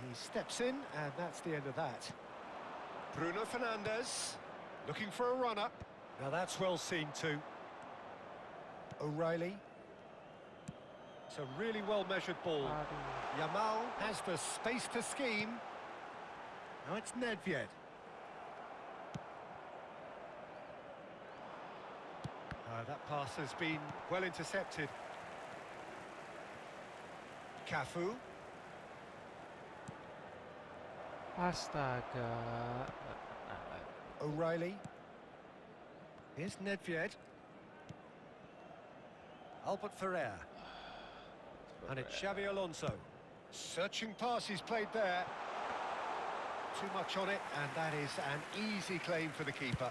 He steps in, and that's the end of that. Bruno Fernandes, looking for a runner. Now that's well seen too. O'Reilly. It's a really well-measured ball. Aduh. Yamal has the space to scheme. Now it's Nedved. That pass has been well intercepted. Cafu. Astaga. O'Reilly. Here's Nedved. Albert Ferrer. And it's Xavi Alonso. Searching pass he's played there. Too much on it, and that is an easy claim for the keeper.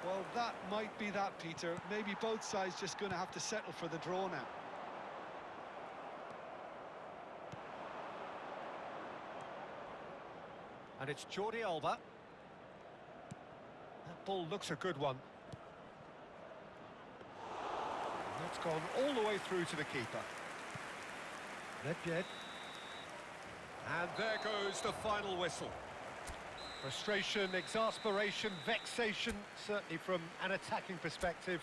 Well, that might be that, Peter. Maybe both sides just going to have to settle for the draw now. And it's Jordi Alba. That ball looks a good one. And that's gone all the way through to the keeper. Nedved. And there goes the final whistle. Frustration, exasperation, vexation, certainly from an attacking perspective.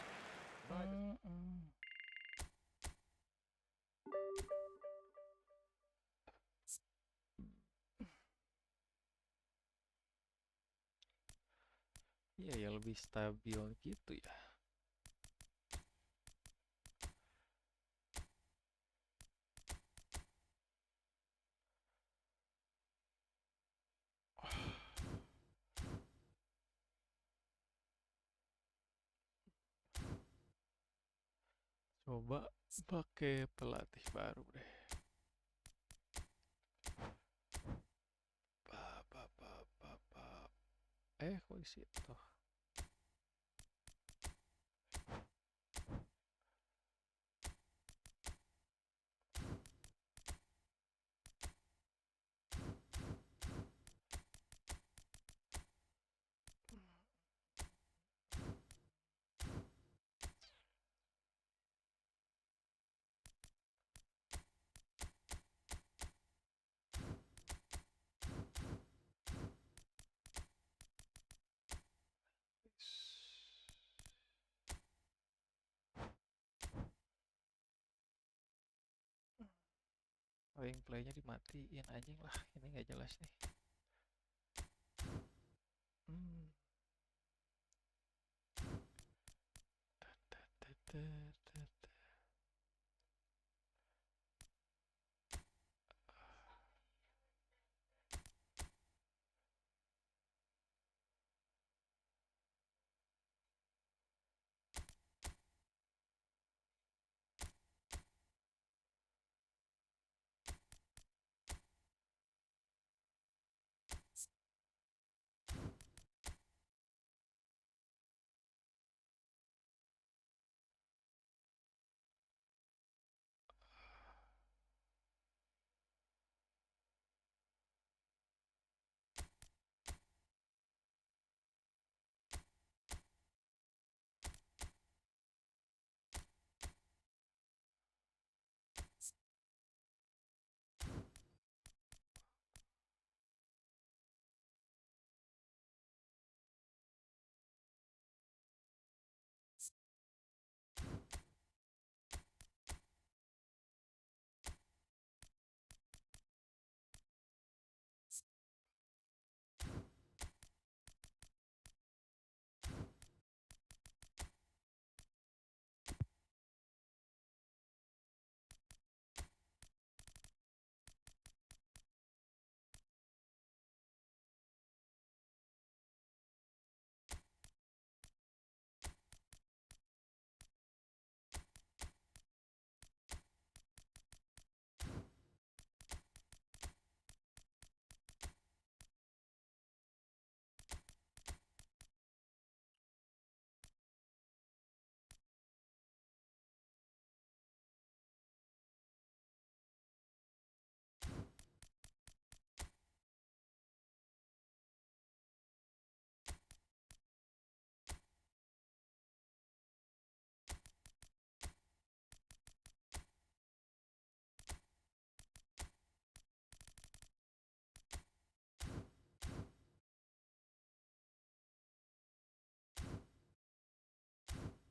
Iya ya lebih stabil gitu ya. Coba pakai pelatih baru deh. Kok di situ? Wing playnya dimatiin anjing lah, ini nggak jelas nih.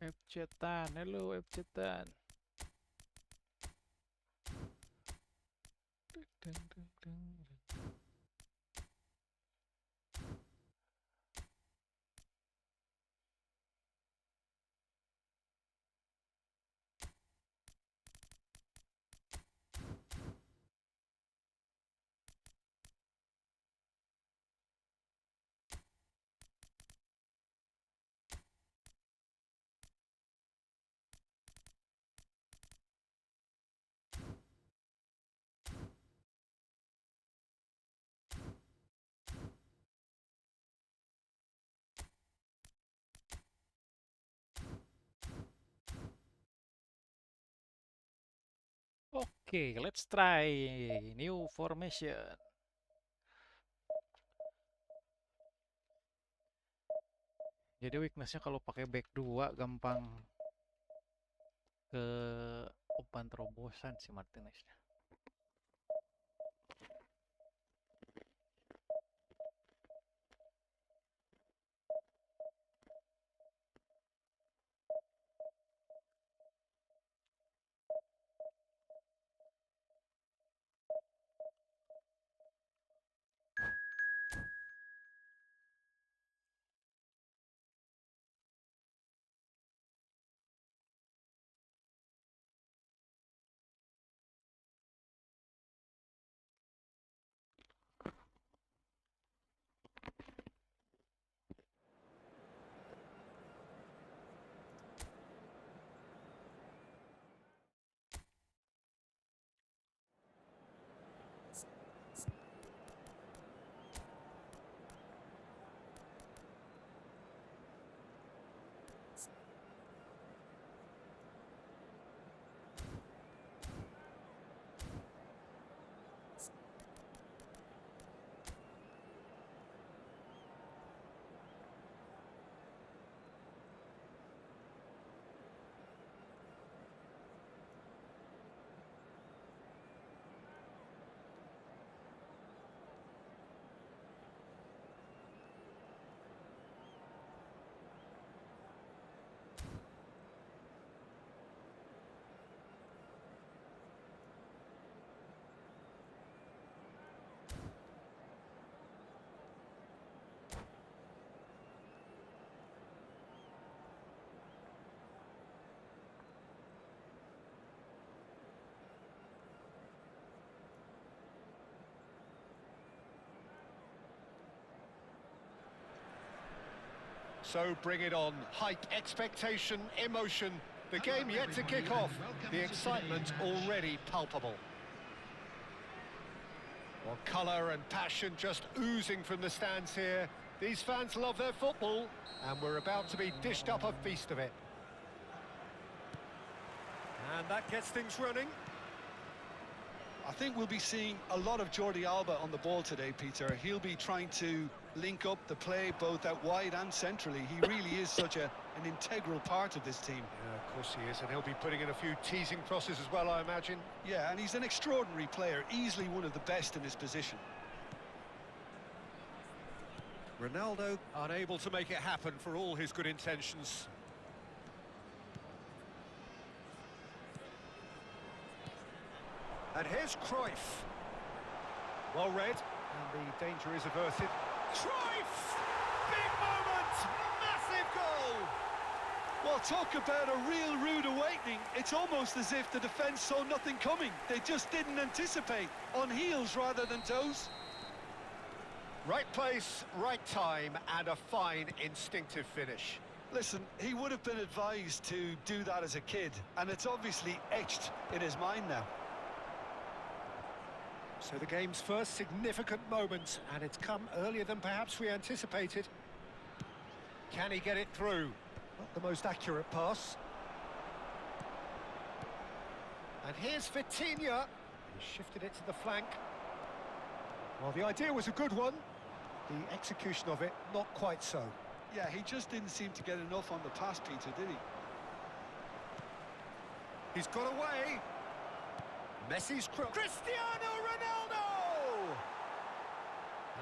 FC-tan, hello FC-tan. Okay, let's try new formation. Jadi weaknessnya kalau pakai back 2 gampang ke umpan terobosan si Martinez. So bring it on. Hype, expectation, emotion. The game yet to kick off. The excitement already palpable. Well, colour and passion just oozing from the stands here. These fans love their football, and we're about to be dished up a feast of it. And that gets things running. I think we'll be seeing a lot of Jordi Alba on the ball today, Peter. He'll be trying to link up the play both out wide and centrally. He really is such an integral part of this team. Yeah, of course he is, and he'll be putting in a few teasing crosses as well, I imagine. Yeah, and he's an extraordinary player, easily one of the best in his position. Ronaldo unable to make it happen for all his good intentions. And here's Cruyff. Well read, and the danger is averted. Cruyff! Big moment! Massive goal! Well, talk about a real rude awakening. It's almost as if the defence saw nothing coming. They just didn't anticipate, on heels rather than toes. Right place, right time, and a fine instinctive finish. Listen, he would have been advised to do that as a kid, and it's obviously etched in his mind now. So the game's first significant moment, and it's come earlier than perhaps we anticipated. Can he get it through? Not the most accurate pass. And here's Vitinha. He shifted it to the flank. Well, the idea was a good one. The execution of it, not quite so. Yeah, he just didn't seem to get enough on the pass, Peter, did he? He's got away. Messi's Cristiano Ronaldo!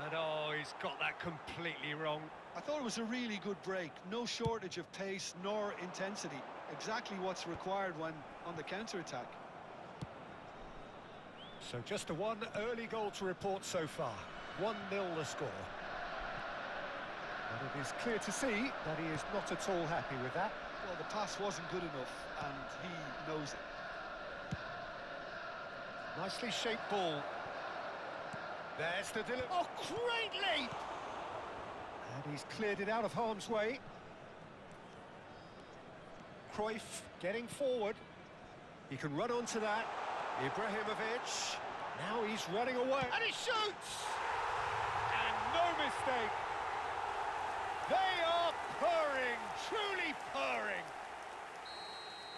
And oh, he's He's got that completely wrong. I thought it was a really good break. No shortage of pace nor intensity. Exactly what's required when on the counter-attack. So just a one early goal to report so far. 1-0 the score. And it is clear to see that he is not at all happy with that. Well, the pass wasn't good enough, and he knows it. Nicely shaped ball. There's the delivery. Oh, great leap! And he's cleared it out of harm's way. Cruyff getting forward. He can run onto that. Ibrahimovic. Now he's running away. And he shoots! And no mistake. They are purring, truly purring.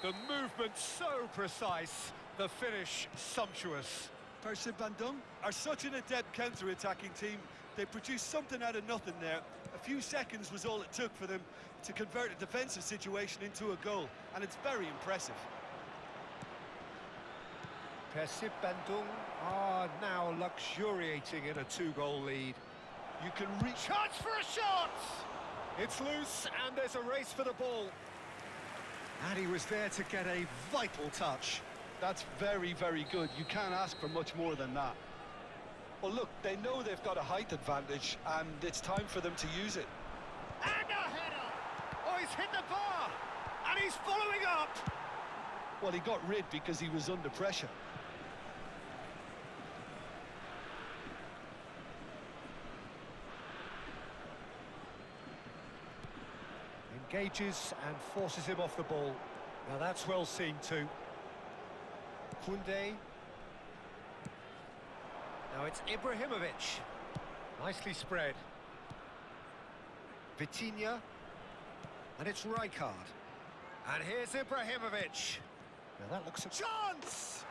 The movement so precise, the finish sumptuous. Persib Bandung are such an adept counter-attacking team. They produced something out of nothing there. A few seconds was all it took for them to convert a defensive situation into a goal, and it's very impressive. Persib Bandung are now luxuriating in a 2-goal lead. You can reach... Chance for a shot! It's loose, and there's a race for the ball. And he was there to get a vital touch. That's very, very good. You can't ask for much more than that. Well, look, they know they've got a height advantage, and it's time for them to use it. And a header! Oh, he's hit the bar! And he's following up! Well, he got rid because he was under pressure. Engages and forces him off the ball. Now that's well seen too. Koundé. Now it's Ibrahimovic. Nicely spread. Vitinha. And it's Rijkaard. And here's Ibrahimovic. Now that looks a chance!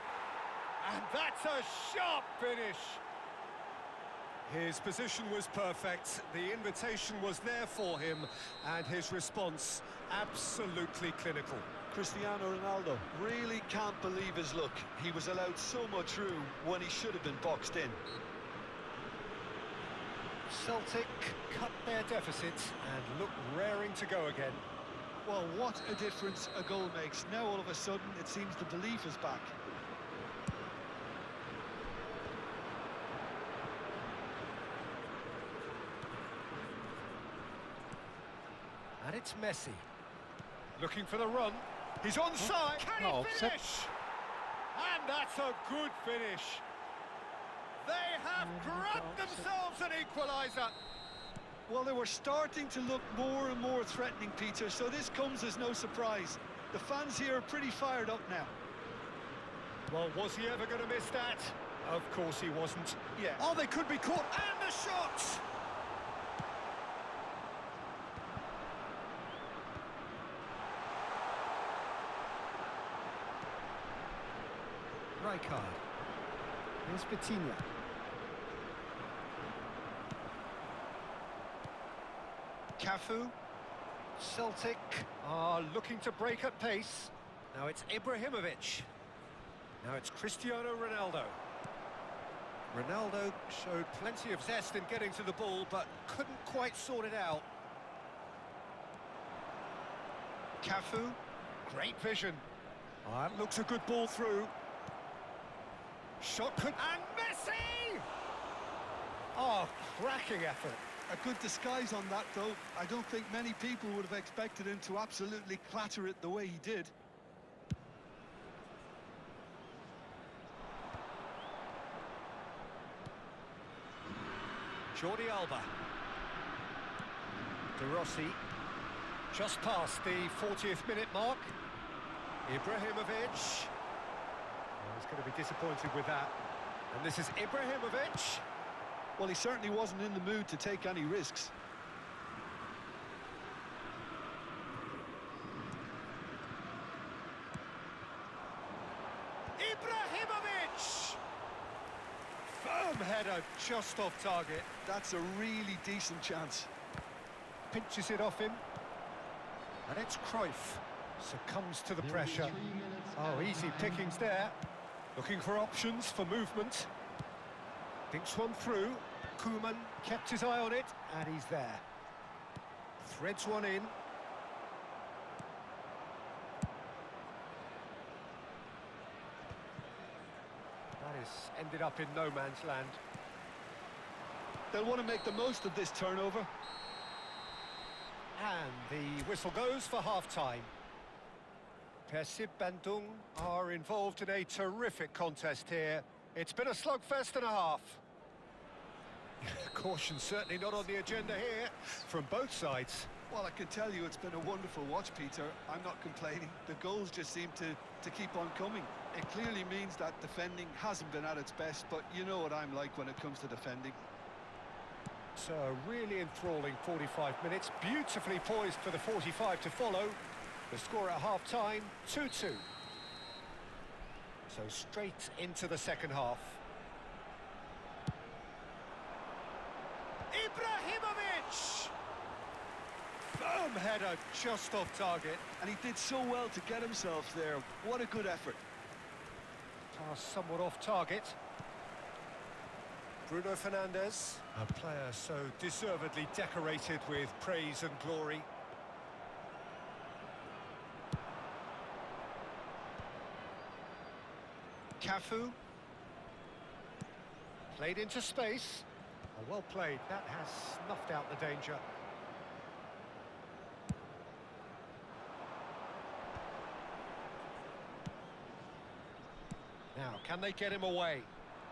And that's a sharp finish. His position was perfect, the invitation was there for him, and his response absolutely clinical. Cristiano Ronaldo really can't believe his luck. He was allowed so much room when he should have been boxed in. Celtic cut their deficit and look raring to go again. Well, what a difference a goal makes. Now all of a sudden it seems the belief is back. And it's Messi. Looking for the run. He's onside. Can he offside. finish? And that's a good finish. They have grabbed themselves an equaliser. Well, they were starting to look more and more threatening, Peter, so this comes as no surprise. The fans here are pretty fired up now. Well, was he ever going to miss that? Of course he wasn't. Yeah. Oh, they could be caught. And the shot! Rijkaard. Here's Vitinha. Cafu. Celtic are looking to break at pace. Now it's Ibrahimovic. Now it's Cristiano Ronaldo. Ronaldo showed plenty of zest in getting to the ball, but couldn't quite sort it out. Cafu. Great vision. That looks a good ball through. Shot could... And Messi! Oh, cracking effort. A good disguise on that, though. I don't think many people would have expected him to absolutely clatter it the way he did. Jordi Alba. De Rossi. Just past the 40th minute mark. Ibrahimovic. Oh, he's going to be disappointed with that. And this is Ibrahimovic. Well, he certainly wasn't in the mood to take any risks. Ibrahimovic! Firm header just off target. That's a really decent chance. Pinches it off him. And it's Cruyff. Succumbs to the pressure. Oh, easy pickings there. Looking for options for movement. Thinks one through. Koeman kept his eye on it, and he's there. Threads one in. That is ended up in no man's land. They'll want to make the most of this turnover. And the whistle goes for half-time. Persib Bandung are involved in a terrific contest here. It's been a slugfest and a half. Caution certainly not on the agenda here from both sides. Well, I can tell you it's been a wonderful watch, Peter. I'm not complaining. The goals just seem to keep on coming. It clearly means that defending hasn't been at its best, but you know what I'm like when it comes to defending. So a really enthralling 45 minutes, beautifully poised for the 45 to follow. The score at half-time, 2-2. So straight into the second half. Ibrahimovic! Firm header, just off target. And he did so well to get himself there. What a good effort. Pass somewhat off target. Bruno Fernandes, a player so deservedly decorated with praise and glory. Cafu. Played into space. Oh, well played. That has snuffed out the danger. Now, can they get him away?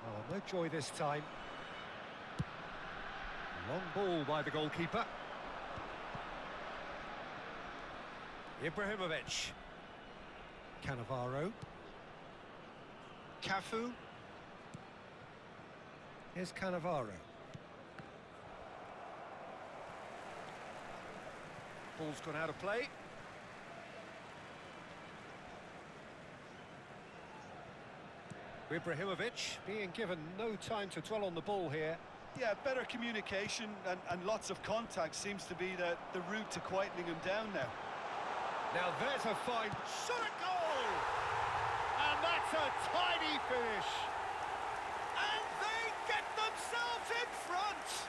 Oh, no joy this time. Long ball by the goalkeeper. Ibrahimovic. Cannavaro. Cafu. Here's Cannavaro. Ball's gone out of play. Ibrahimovic being given no time to dwell on the ball here. Yeah, better communication and lots of contact seems to be the route to quietening him down now. Now there's a fine shot goal! And that's a tidy finish. And they get themselves in front!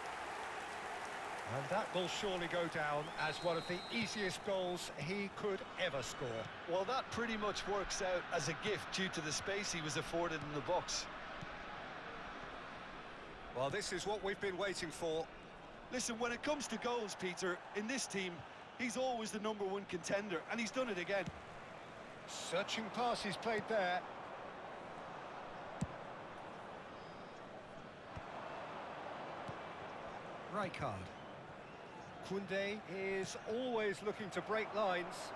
And that will surely go down as one of the easiest goals he could ever score. Well, that pretty much works out as a gift due to the space he was afforded in the box. Well, this is what we've been waiting for. Listen, when it comes to goals, Peter, in this team, he's always the #1 contender, and he's done it again. Searching pass he's played there. Rijkaard. Koundé is always looking to break lines.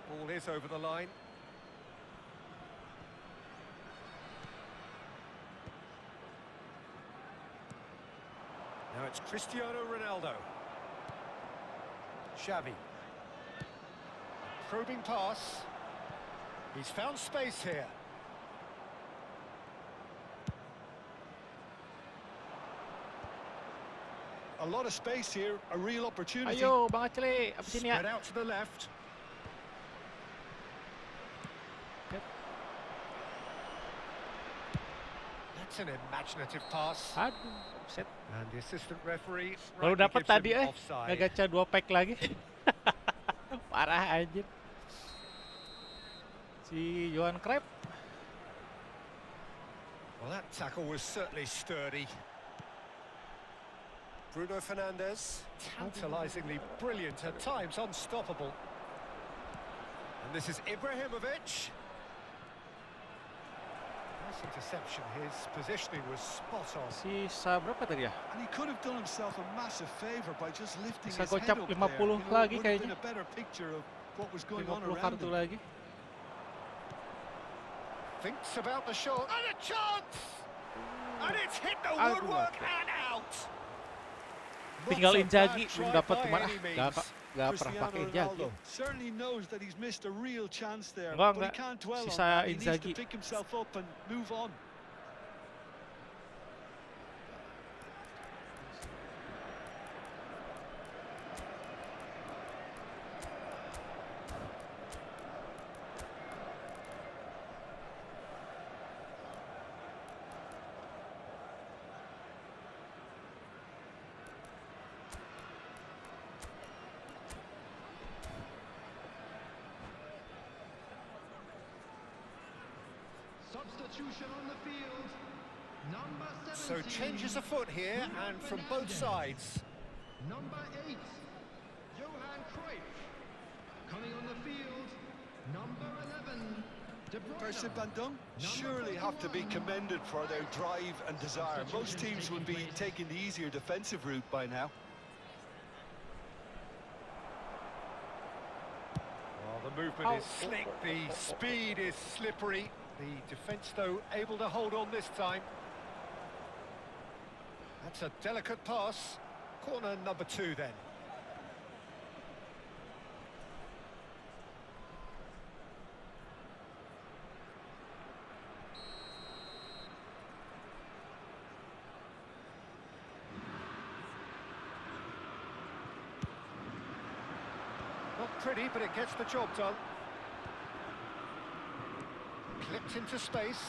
Ball is over the line. Now it's Cristiano Ronaldo. Xavi. Probing pass. He's found space here. A lot of space here, a real opportunity. Ayo, Bang Acele, apa sini Spread ya? out to the left. Yep. That's an imaginative pass. Aduh, offset. And the assistant referee Baru rightly dapat gives him tadi offside. gacha 2 pack lagi. Parah anjir. Si Johan Cruyff. Well, that tackle was certainly sturdy. Bruno Fernandes, tantalisingly brilliant, at times unstoppable. And this is Ibrahimovic. Nice interception, his positioning was spot on. Sisa berapa tadi ya? And he could have done himself a massive favour by just lifting Bisa his head gocap up there. 50 You know, lagi it would have been kayaknya. a better picture of what was going on 50 around kartu him. lagi. Thinks about the shot, and a chance! And it's hit the Aduh, woodwork aduh. and out! Tinggal Not a Inzaghi bad belum try dapat by cuman any gak means. pernah Cristiano pakai Inzaghi. Ronaldo certainly knows that he's missed a real chance there, Enggak, but he enggak. can't dwell on Sisa that. He needs to Inzaghi. pick himself up and move on. substitution on the field. Number 17. So changes afoot here, and from both sides. Number 8, Johan Cruyff. Coming on the field, number 11, De Bruyne. Percy Bandung surely have to be commended for their drive and desire. Most teams would be taking the easier defensive route by now. Well, the movement is slick, the speed is slippery. The defence, though, able to hold on this time. That's a delicate pass. Corner number 2 then. Not pretty, but it gets the job done. Clipped into space.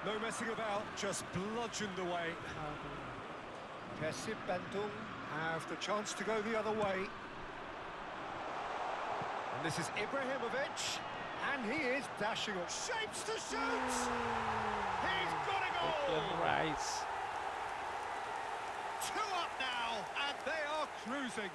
No messing about, just bludgeoned away. Percy Bandung have the chance to go the other way. And this is Ibrahimovic, and he is dashing up. Shapes to shoot! He's got a goal! Rice. 2 up now, and they are cruising.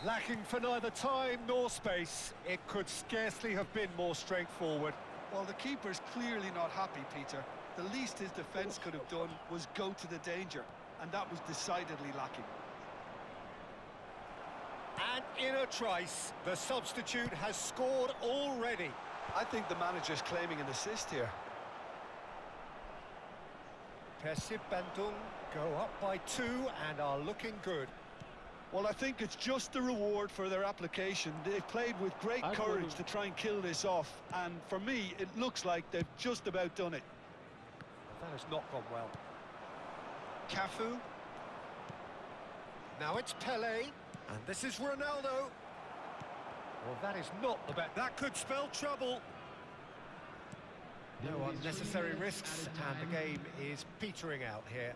Lacking for neither time nor space, it could scarcely have been more straightforward. Well, the keeper's clearly not happy, Peter. The least his defence could have done was go to the danger, and that was decidedly lacking. And in a trice, the substitute has scored already. I think the manager's claiming an assist here. Percy Bandung go up by 2 and are looking good. Well, I think it's just the reward for their application. They've played with great courage to try and kill this off, and for me, it looks like they've just about done it. That has not gone well. Cafu. Now it's Pelé, and this is Ronaldo. Well, that is not the bet. That could spell trouble. No unnecessary risks, and the game is petering out here.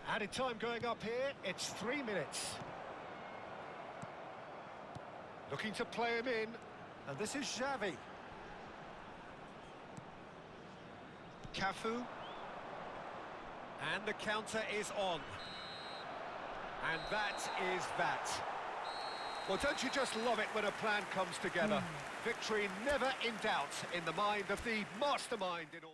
Added time going up here, it's 3 minutes. Looking to play him in, and this is Xavi. Cafu. And the counter is on. And that is that. Well, don't you just love it when a plan comes together? Victory never in doubt in the mind of the mastermind in all.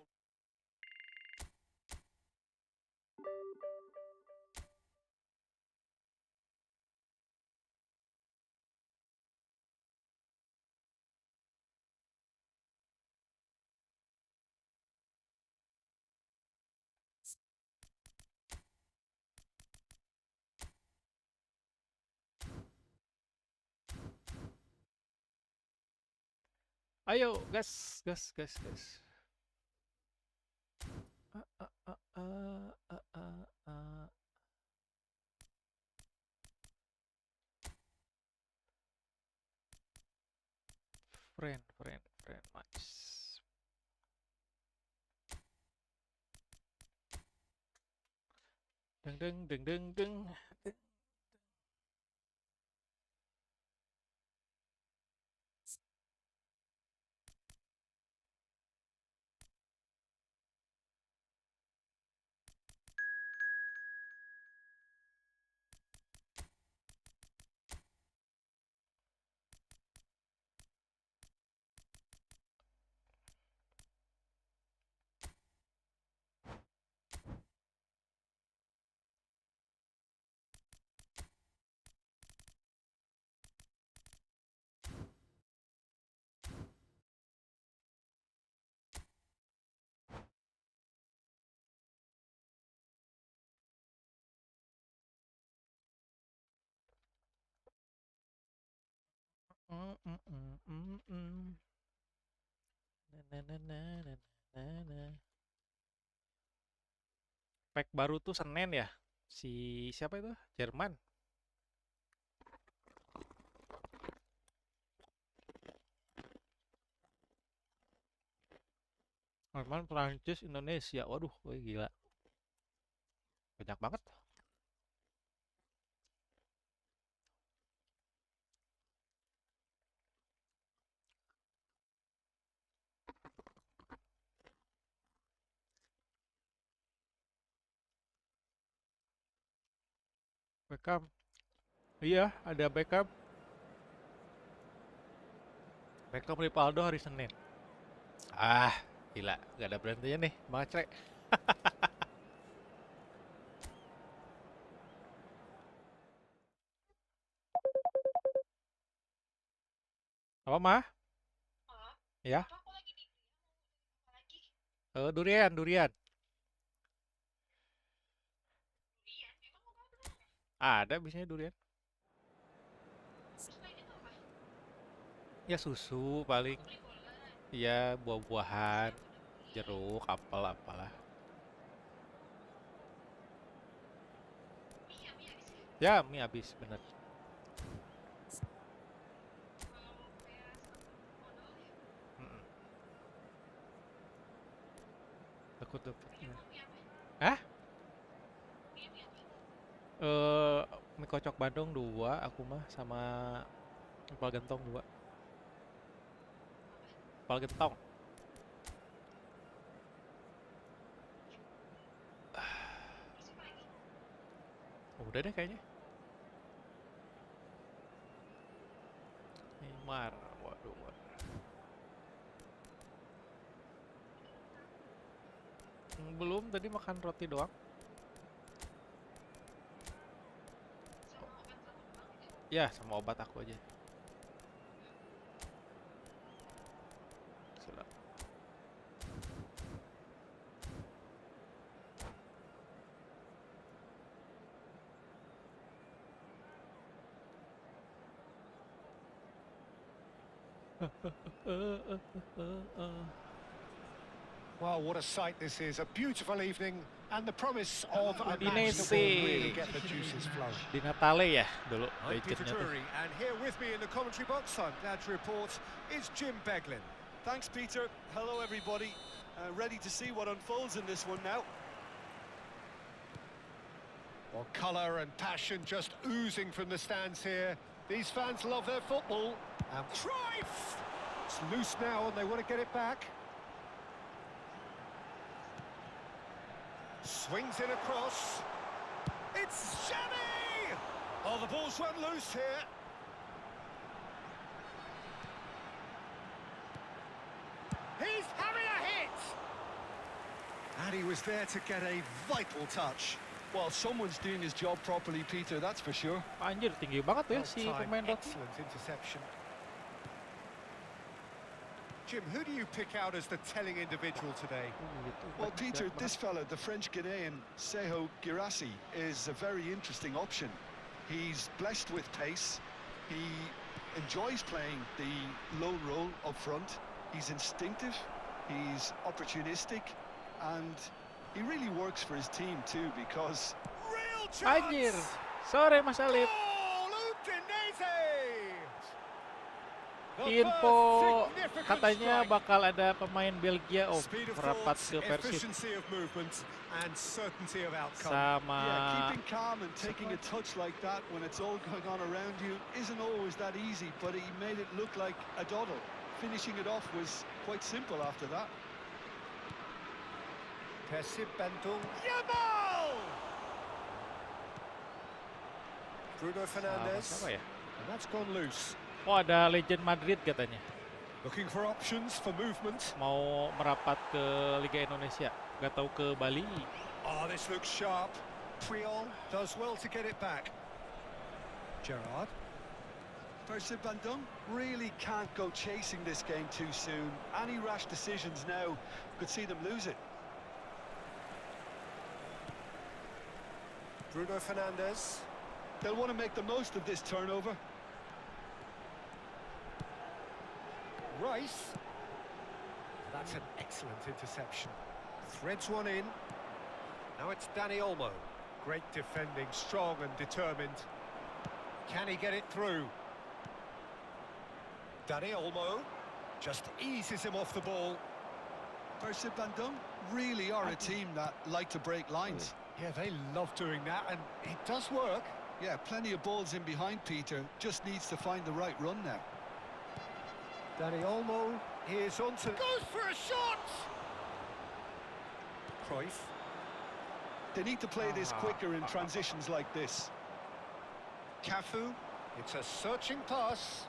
Ayo, gas, gas, gas, gas. Ah, ah, ah, ah, ah, ah, ah. Friend, match. Deng, deng, deng, deng, deng. Mm, mm, mm, mm, mm. Na, na, na, na, na, na, na. Pack baru tuh Senin ya. Si siapa itu? Jerman. Jerman, Prancis, Indonesia. Waduh, wih, gila. Banyak banget. Beckham. Iya, ada Beckham. Beckham Rivaldo hari Senin. Ah, gila, nggak ada berhentinya nih, Bang Acre. Apa mah? Ya, durian, durian. Ada biasanya durian. Ya susu paling. Ya buah-buahan, jeruk, apel, apalah. Ya, mie habis, bener. Mm-mm. Takut dapat. Hah? Eh, mie kocok Bandung 2, aku mah sama empal gentong 2. Empal gentong. Udah deh kayaknya. Neymar, waduh, waduh. Belum, tadi makan roti doang. Ya, sama obat aku aja. Sudah. Well, what a sight this is. A beautiful evening and the promise of a match that will Udinese. really get the juices flowing. Di Natale ya dulu I'm Peter legendnya tuh. Drury, and here with me in the commentary box, I'm glad to report, is Jim Beglin. Thanks, Peter. Hello, everybody. Ready to see what unfolds in this one now. Well, colour and passion just oozing from the stands here. These fans love their football. And Cruyff! It's loose now and they want to get it back. Swings in across. It's Xavi! Oh, the ball's run loose here. He's having a hit! And he was there to get a vital touch. Well, someone's doing his job properly, Peter, that's for sure. Anjir, tinggi banget tuh ya si Well-timed, pemain Roti. excellent interception. Jim, who do you pick out as the telling individual today? Well, Peter, this fella, the French Ghanaian Seho Girassi, is a very interesting option. He's blessed with pace. He enjoys playing the low role up front. He's instinctive, he's opportunistic, and he really works for his team too, because... Real Anjir, chance! sore Mas Alif. Goal, Udinese! The Info first significant katanya strike. bakal ada pemain Belgia Speed of merapat thought, ke Persib efficiency of movement, and certainty of outcome. sama Yeah, keeping calm and taking a touch like that when it's all going on around you isn't always that easy, but he made it look like a doddle. Finishing it off was quite simple after that. Persib Bandung. Yamal! Bruno sama Fernandes. siapa ya? And that's gone loose. Oh, ada legend Madrid katanya Looking for options for movement. mau merapat ke Liga Indonesia. Gak tahu ke Bali. Oh, this looks sharp. Puyol does well to get it back. Gerrard. Persib Bandung really can't go chasing this game too soon. Any rash decisions now could see them lose it. Bruno Fernandes. They'll want to make the most of this turnover. Rice. That's an excellent interception. Threads one in. Now it's Dani Olmo. Great defending, strong and determined. Can he get it through? Dani Olmo just eases him off the ball. Persib Bandung really are a team that like to break lines. Yeah, they love doing that, and it does work. Yeah, plenty of balls in behind Peter. Just needs to find the right run now. Dani Olmo, here's on to... Goes for a shot! Cruyff. They need to play this quicker in transitions like this. Cafu. It's a searching pass.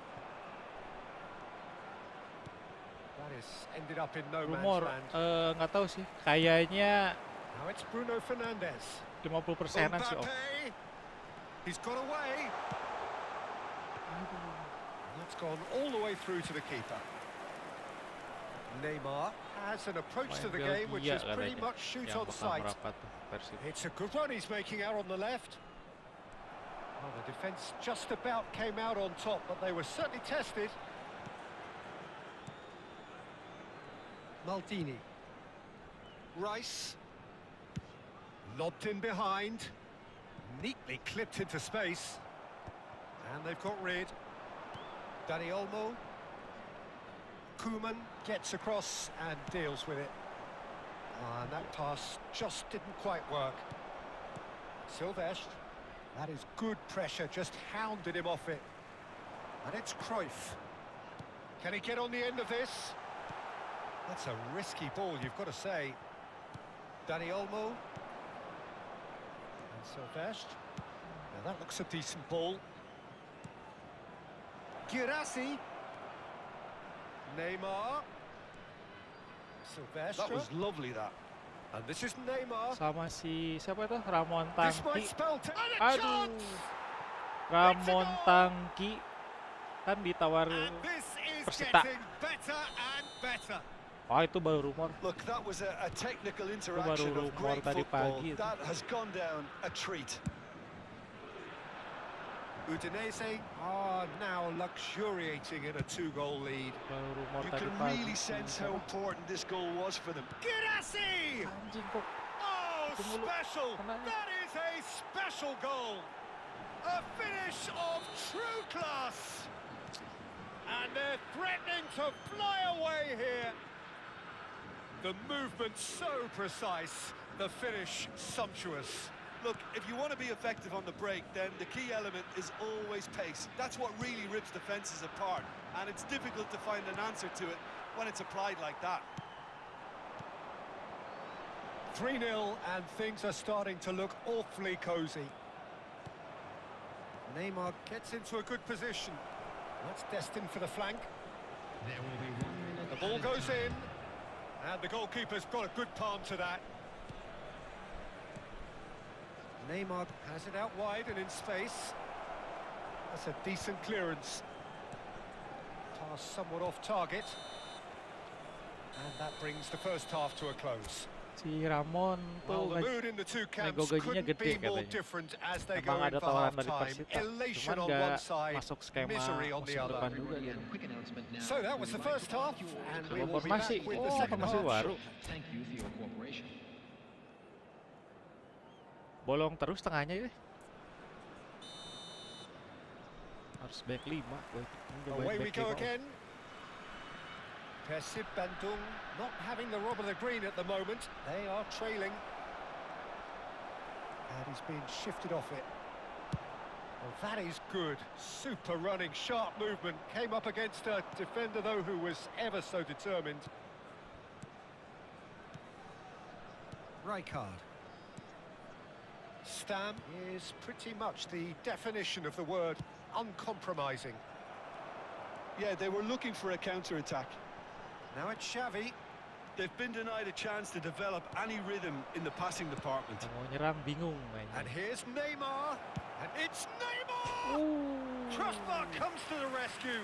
That is ended up in no man's Rumor, land. nggak tahu sih. Kayaknya Now it's Bruno Fernandes. 50%-an sih, Om. Mbappe. He's got away. That's gone all the way through to the keeper. Neymar has an approach to the game which is pretty much shoot on sight. It's a good run he's making out on the left. Well, the defence just about came out on top, but they were certainly tested. Maldini. Rice. Lobbed in behind. Neatly clipped into space. And they've got rid. Dani Olmo. Koeman gets across and deals with it. And that pass just didn't quite work. Silvestre. That is good pressure, just hounded him off it. And it's Cruyff. Can he get on the end of this? That's a risky ball, you've got to say. Dani Olmo. And Silvestre. Now that looks a decent ball. Guirassy. Neymar. Silvestre. That was lovely, that. And this is Neymar. Sama si siapa itu? Ramon This might Tangki. spell and a Aduh. chance! Ramon Tangki kan ditawar. And this is Persita. getting better and better. Oh, itu baru rumor. Look, that was a technical interaction of rumor great tadi football. pagi itu. That has gone down a treat. Udinese are now luxuriating in a 2-goal lead. Baru rumor You tadi can pagi. really sense how important this goal was for them. Guirassy! Anjing kok. Oh, Tunggu lu. special! Kenanya. That is a special goal! A finish of true class! And they're threatening to fly away here. The movement so precise, the finish sumptuous. Look, if you want to be effective on the break, then the key element is always pace. That's what really rips defences apart, and it's difficult to find an answer to it when it's applied like that. 3-0, and things are starting to look awfully cosy. Neymar gets into a good position. That's destined for the flank. There will be 1 minute. The ball goes in, and the goalkeeper's got a good palm to that. Neymar has it out wide and in space. That's a decent clearance. Pass somewhat off target. And that brings the first half to a close. Si Ramon Well, tuh the mood in the two camps gajinya couldn't be gede more katanya. different as they go Emang in ada for tawaran dari half-time. Persita, Elation cuman on one nggak side, masuk skema misery on the musim other. depan juga kan. Quick announcement now. So that was the first half, and we will be back Formasi, with the oh second formasi half. baru. Thank you for your cooperation. Bolong terus tengahnya ya. Harus back 5. Away we go again. Persib Bandung not having the rob of the green at the moment. They are trailing. And he's been shifted off it. Well, that is good. Super running, sharp movement. Came up against a defender, though, who was ever so determined. Rijkaard. Stam is pretty much the definition of the word uncompromising. Yeah, they were looking for a counter-attack. Now it's Xavi. They've been denied a chance to develop any rhythm in the passing department. Mau nyerang bingung And mainnya. here's Neymar. And it's Neymar! Crossbar comes to the rescue.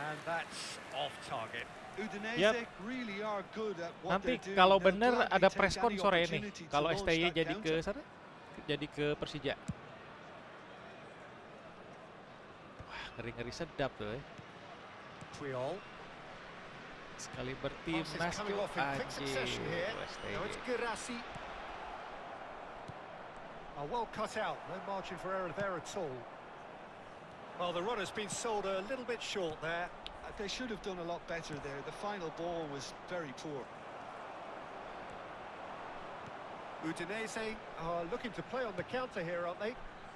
And that's off target. Udinese Yep. really are good at what Nanti they're doing. kalau They'll bener gladly ada take preskon any sore ini. opportunity to Kalau launch STY that jadi ke counter. sana, jadi ke Persija. Wah, ngeri-ngeri sedap tuh ya. Puyol. Sekali Pass bertimnas is coming tuh off in quick succession here. STY. Now it's Guirassy. Well cut out. No margin for error there at all. Well, the run has been sold a little bit short there. They should have done a lot better there. The final ball was very poor. Udinese are looking to play on the counter here, aren't they?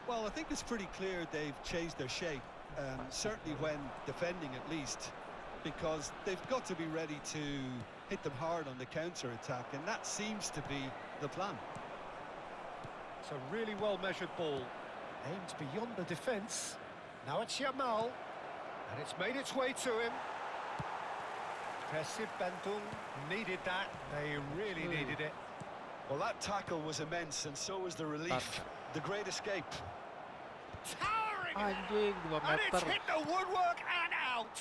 Well, I think it's pretty clear they've changed their shape, certainly when defending at least, because they've got to be ready to hit them hard on the counter-attack, and that seems to be the plan. It's a really well-measured ball. Aimed beyond the defence. Now it's Yamal. And it's made its way to him. Impressive, Bandung. Needed that. They really needed it. Well, that tackle was immense, and so was the relief. The great escape. Towering! Anjing, 2 And it's meter. hit the woodwork and out.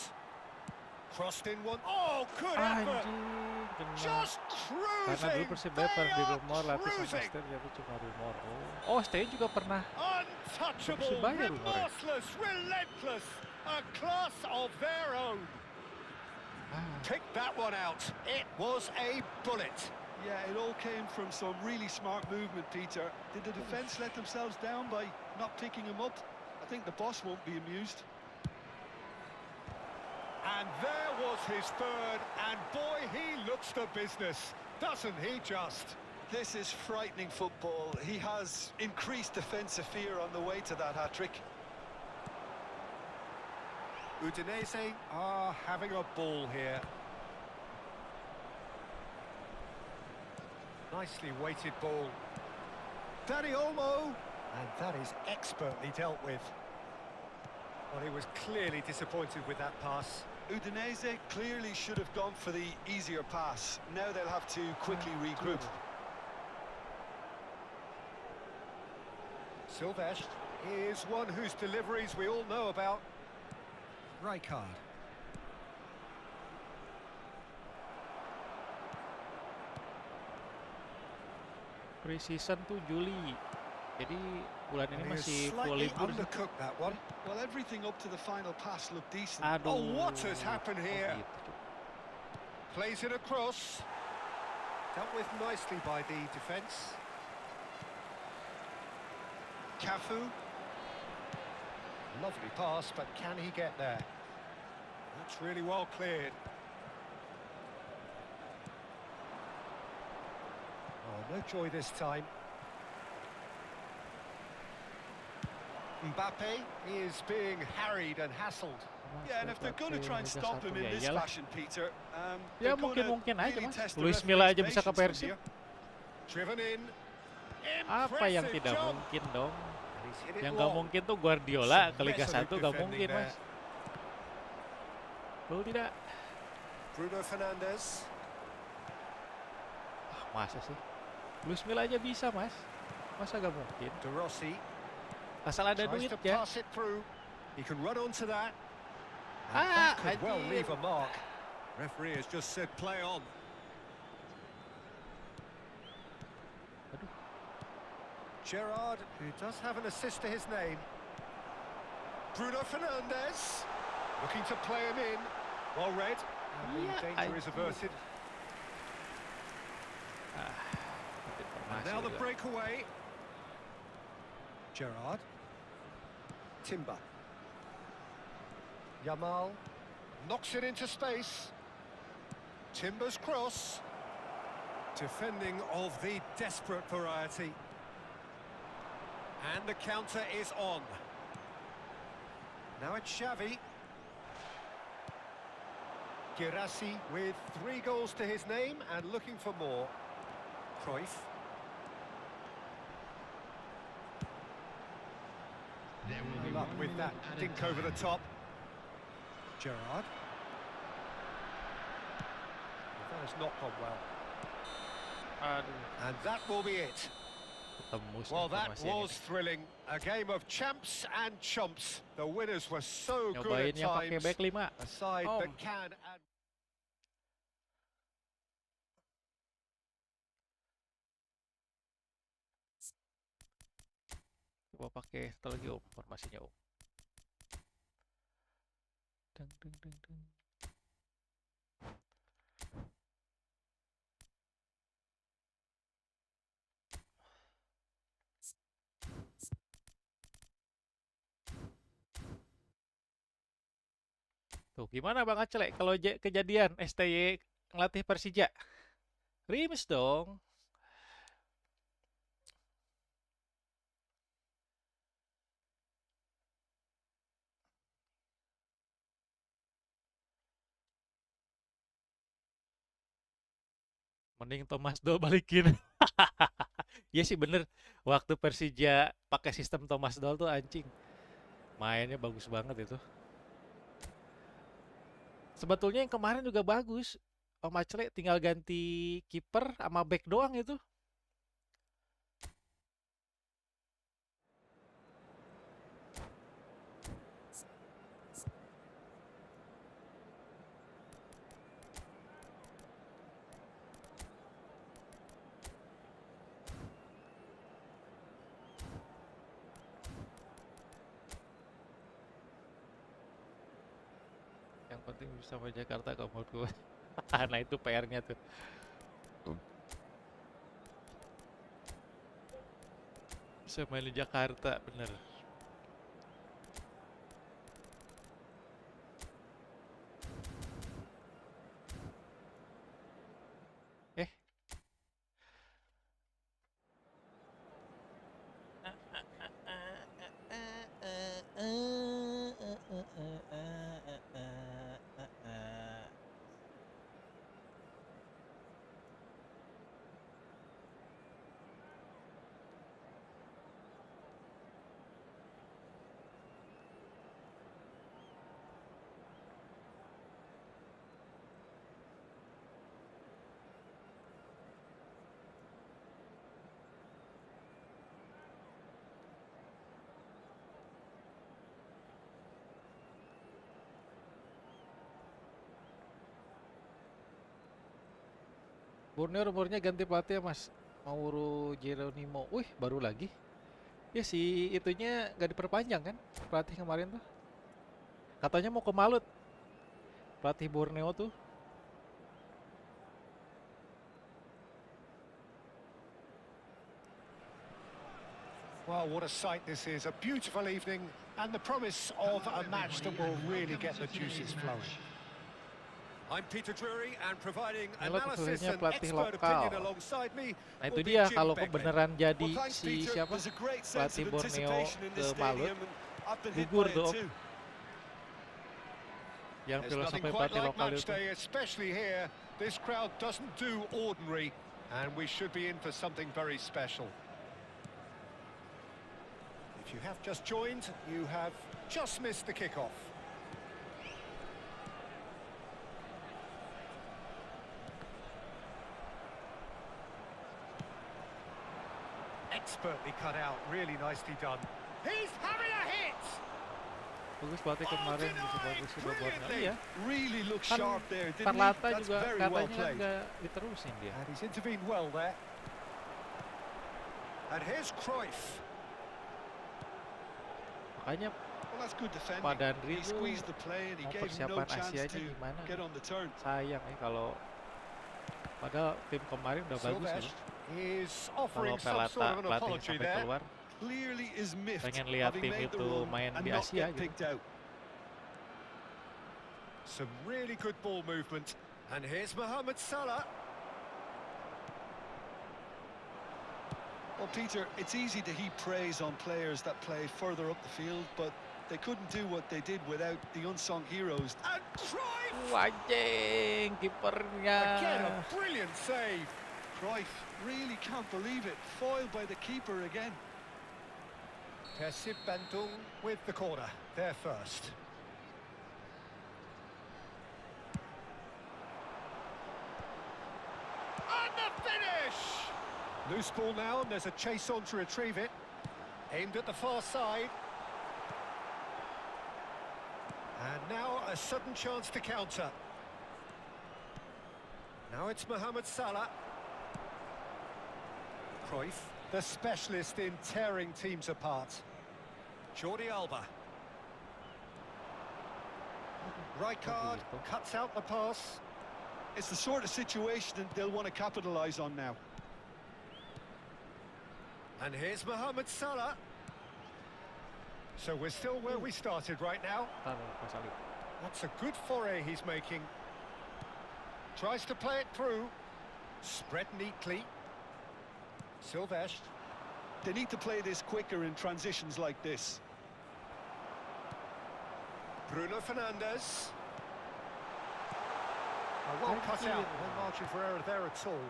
Crossed in one. Oh, good effort. Anjing, kena. Just Karena dulu cruising. Persibaya pernah di rumor latih sama cruising. Stay, tapi cuma rumor. Oh, Stay juga pernah. Untouchable, Persibaya rumornya. remorseless, relentless. A class of their own. Pick that one out. It was a bullet. Yeah, it all came from some really smart movement, Peter. Did the defence let themselves down by not picking him up? I think the boss won't be amused. And there was his third, and boy, he looks the business, doesn't he just? This is frightening football. He has increased defensive fear on the way to that hat-trick. Udinese are having a ball here. Nicely weighted ball. Dani Olmo, and that is expertly dealt with. Well, he was clearly disappointed with that pass. Udinese clearly should have gone for the easier pass. Now they'll have to quickly regroup. Silvestre is one whose deliveries we all know about. Rijkaard. Pre-season tuh Juli. Jadi bulan ini And he has masih full slightly libur. undercooked that one. Well, everything up to the final pass looked decent. Aduh. Oh, what has happened here? Oh, gitu. Plays it across. Dealt with nicely by the defence. Cafu. Lovely pass, but can he get there? That's really well cleared. Oh, no joy this time. Mbappe is being harried and hassled. Yeah, and if they're going to try and stop him in this fashion, Peter, Ya they're mungkin aja really mas. test the Luis Milla aja referee's bisa ke patience from Persib. here. Driven in. Apa yang Impressive tidak job. mungkin dong? And he's hit it Yang nggak long. mungkin tuh Guardiola Some ke Liga 1 resolute nggak defending mungkin there. mas. Betul tidak? Bruno Fernandes. Masa sih? Luis Milla aja bisa mas. Masa nggak mungkin? De Rossi Asal ada tries to duitnya. pass it through. He can run onto that. And Ah, that could well anjir. leave a mark. Referee has just said play on. Aduh. Gerrard, who does have an assist to his name. Bruno Fernandes looking to play him in. Well read. And the Yeah, danger is anjir. averted. Ah, And informasi now the juga. breakaway. Gerrard. Timber. Yamal knocks it into space. Timber's cross. Defending of the desperate variety. And the counter is on. Now it's Xavi. Girassi with 3 goals to his name and looking for more. Cruyff. There will be No luck one with that minute dink added over the time. top. Gerrard. That has not gone well. Aduh, And that will be it. ketemu sih Well, that informasi yang was ini. thrilling. A game of champs and chumps. The winners were so good Nyobain at yang pakai times. back 5. A side Om. that can add... Coba pakai satu lagi om, formasinya om. Deng, deng, deng, deng. Tuh, gimana Bang Acele kalau kejadian STY ngelatih Persija? Rimis dong. Mending Thomas Do balikin. Iya sih bener. Waktu Persija pakai sistem Thomas Doll tuh anjing. Mainnya bagus banget itu. Sebetulnya yang kemarin juga bagus. Om Acre tinggal ganti kiper sama back doang itu. Yang penting bisa sama Jakarta kalau menurut gue. Nah itu PR-nya tuh. Bisa main di Jakarta bener. Eh. Borneo rumornya ganti pelatih ya Mas. Mauro Geronimo. Wih, baru lagi. Ya si itunya nggak diperpanjang kan? Pelatih kemarin tuh. Katanya mau ke Malut. Pelatih Borneo tuh. Well, what a sight this is. A beautiful evening and the promise of a match that will really get the juices flowing. I'm Peter Drury and providing analysis tentunya and pelatih expert lokal. opinion alongside me. Nah itu will be dia Jim kalau kok Begley. beneran jadi Well, thanks, si Peter. siapa There's a great sense pelatih of Borneo anticipation in ke this Malut stadium, and I've been hit gugur by it tuh. too. Yang There's pilih nothing sampai quite pelatih like lokal match itu. day, especially here. This crowd doesn't do ordinary, and we should be in for something very special. If you have just joined, you have just missed the kickoff. Expertly cut out, really nicely done. He's having a hit! Bagus pelatih kemarin gitu bagus sudah Borneo. Iya. Really looked Kan sharp there, didn't he? Parlata That's juga very well katanya kan played. nggak diterusin dia. And he's intervened well there. And here's Cruyff. Makanya Well, that's good defending. Pak Dandri He tuh squeezed the play and he mau gave him no persiapan chance Asianya to gimana? get on the turn. Sayang ya kalau padahal tim kemarin udah bagus Silvesh loh. is Kalau offering some sort of an pelatih apology sampai there. keluar Clearly is miffed, pengen lihat having tim made the itu run main and di not Asia get gitu. picked out. Some really good ball movement. And here's Mohamed Salah. Well, Peter, it's easy to heap praise on players that play further up the field, but they couldn't do what they did without the unsung heroes. And Cruyff! Anjing kipernya. Again, a brilliant save. Cruyff really can't believe it. Foiled by the keeper again. Persib Bandung with the corner. There first. And the finish! Loose ball now, and there's a chase on to retrieve it. Aimed at the far side. And now a sudden chance to counter. Now it's Mohamed Salah. Cruyff, the specialist in tearing teams apart. Jordi Alba. Rijkaard cuts out the pass. It's the sort of situation that they'll want to capitalise on now. And here's Mohamed Salah. So we're still where we started right now. That's a good foray he's making. Tries to play it through. Spread neatly. Silvesh. They need to play this quicker in transitions like this. Bruno Fernandes. Well cut out. No margin for error there at all.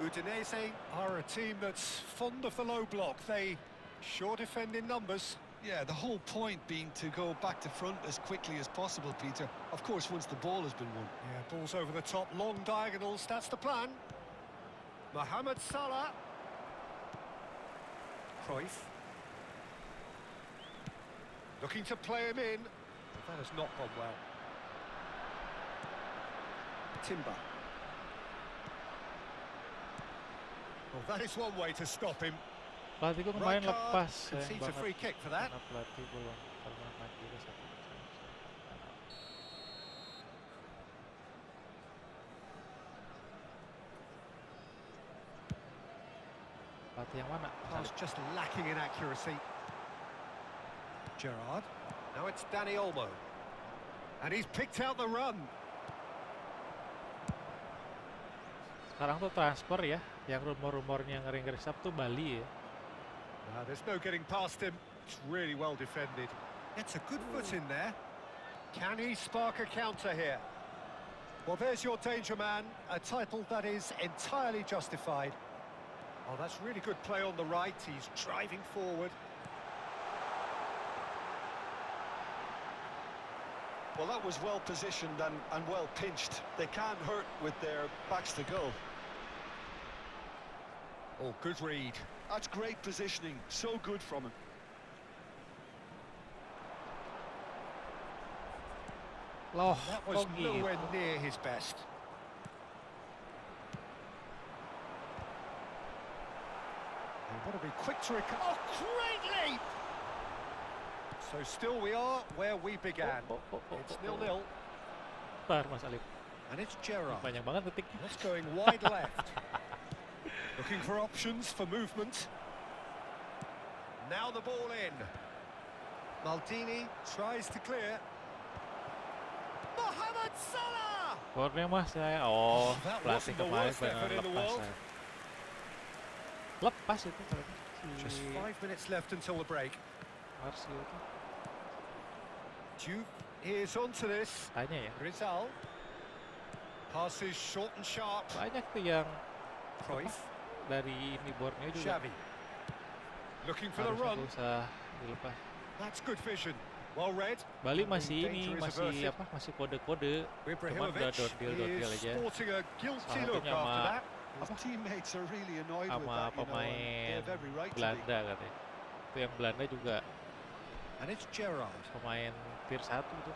Udinese are a team that's fond of the low block. They sure defend in numbers. Yeah, the whole point being to go back to front as quickly as possible, Peter. Of course, once the ball has been won. Yeah, balls over the top, long diagonals, that's the plan. Mohamed Salah. Cruyff. Looking to play him in. That has not gone well. Timber. Well, that is one way to stop him. Pelatihku kemarin Right card, lepas, sayang concedes a banget. free kick for that. Karena pelatih belum pernah main juga satu. Pelatih yang mana? Pass just lacking in accuracy. Gerrard. Now it's Danny Olmo. And he's picked out the run. Sekarang tuh transfer ya, yang rumor-rumornya ngeri-ngeri tuh Bali ya. There's no getting past him. It's really well defended. Gets a good foot in there. Can he spark a counter here? Well, there's your danger man. A title that is entirely justified. Oh, that's really good play on the right. He's driving forward. Well, that was well positioned and well pinched. They can't hurt with their backs to goal. Oh, good read. That's great positioning. So good from him. Loh, That was kok gitu? nowhere near his best. They want to be quick to recover. Oh, great leap! So still we are where we began. It's 0-0. Bentar, Mas Alif. And it's Gerrard. Banyak banget detiknya. That's going wide left. Looking for options for movement. Now the ball in. Maldini tries to clear. Mohamed Salah! Kornya Mas saya. Oh, That pelatih wasn't the kemarin worst effort benar in the lepas world. saya. Lepas itu kalau Just si 5 minutes left until the break. Marsio itu. Duke is onto this. Tanya ya. Rizal. Passes short and sharp. Banyak tuh yang Cruyff. dari ini Borneo juga. Xavi. Looking for the Harusnya run. tuh usah dilepas. That's good vision. Well read. Bali masih Danger ini, is masih averted. apa? Masih kode-kode. Cuman udah Ibrahimovic downhill is aja. sporting a guilty Salah look satunya after sama that. His teammates are really annoyed with sama that, you know, and they pemain have every right to be. Belanda katanya. Itu yang Belanda juga And it's Gerrard. pemain tier 1 tuh.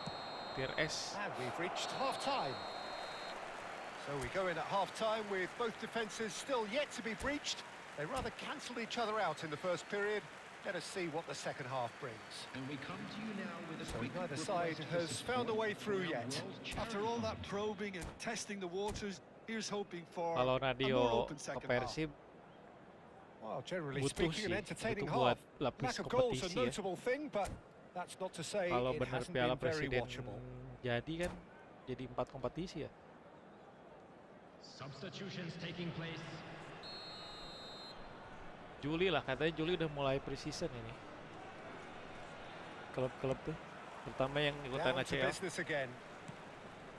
Tier S. And we've reached half-time. So we go in at half-time with both defences still yet to be breached. They rather cancelled each other out in the first period. Let us see what the second half brings. And we come to you now with a So quick neither request side to has found a support way through our yet. world After charity. all that probing and testing the waters, here's hoping for Kalau a more Nadio open ke second half. Persib Well, generally butuh speaking, sih, an entertaining butuh buat half. lapis Lack of goals a kompetisi ya. notable thing, but that's not to say Kalau it benar hasn't Piala been very Presiden watchable. jadi kan jadi 4 kompetisi ya. Substitutions taking place. Juli lah, katanya Juli udah mulai pre-season ini. Klub-klub tuh, terutama yang ikutan Down to ACL, business again.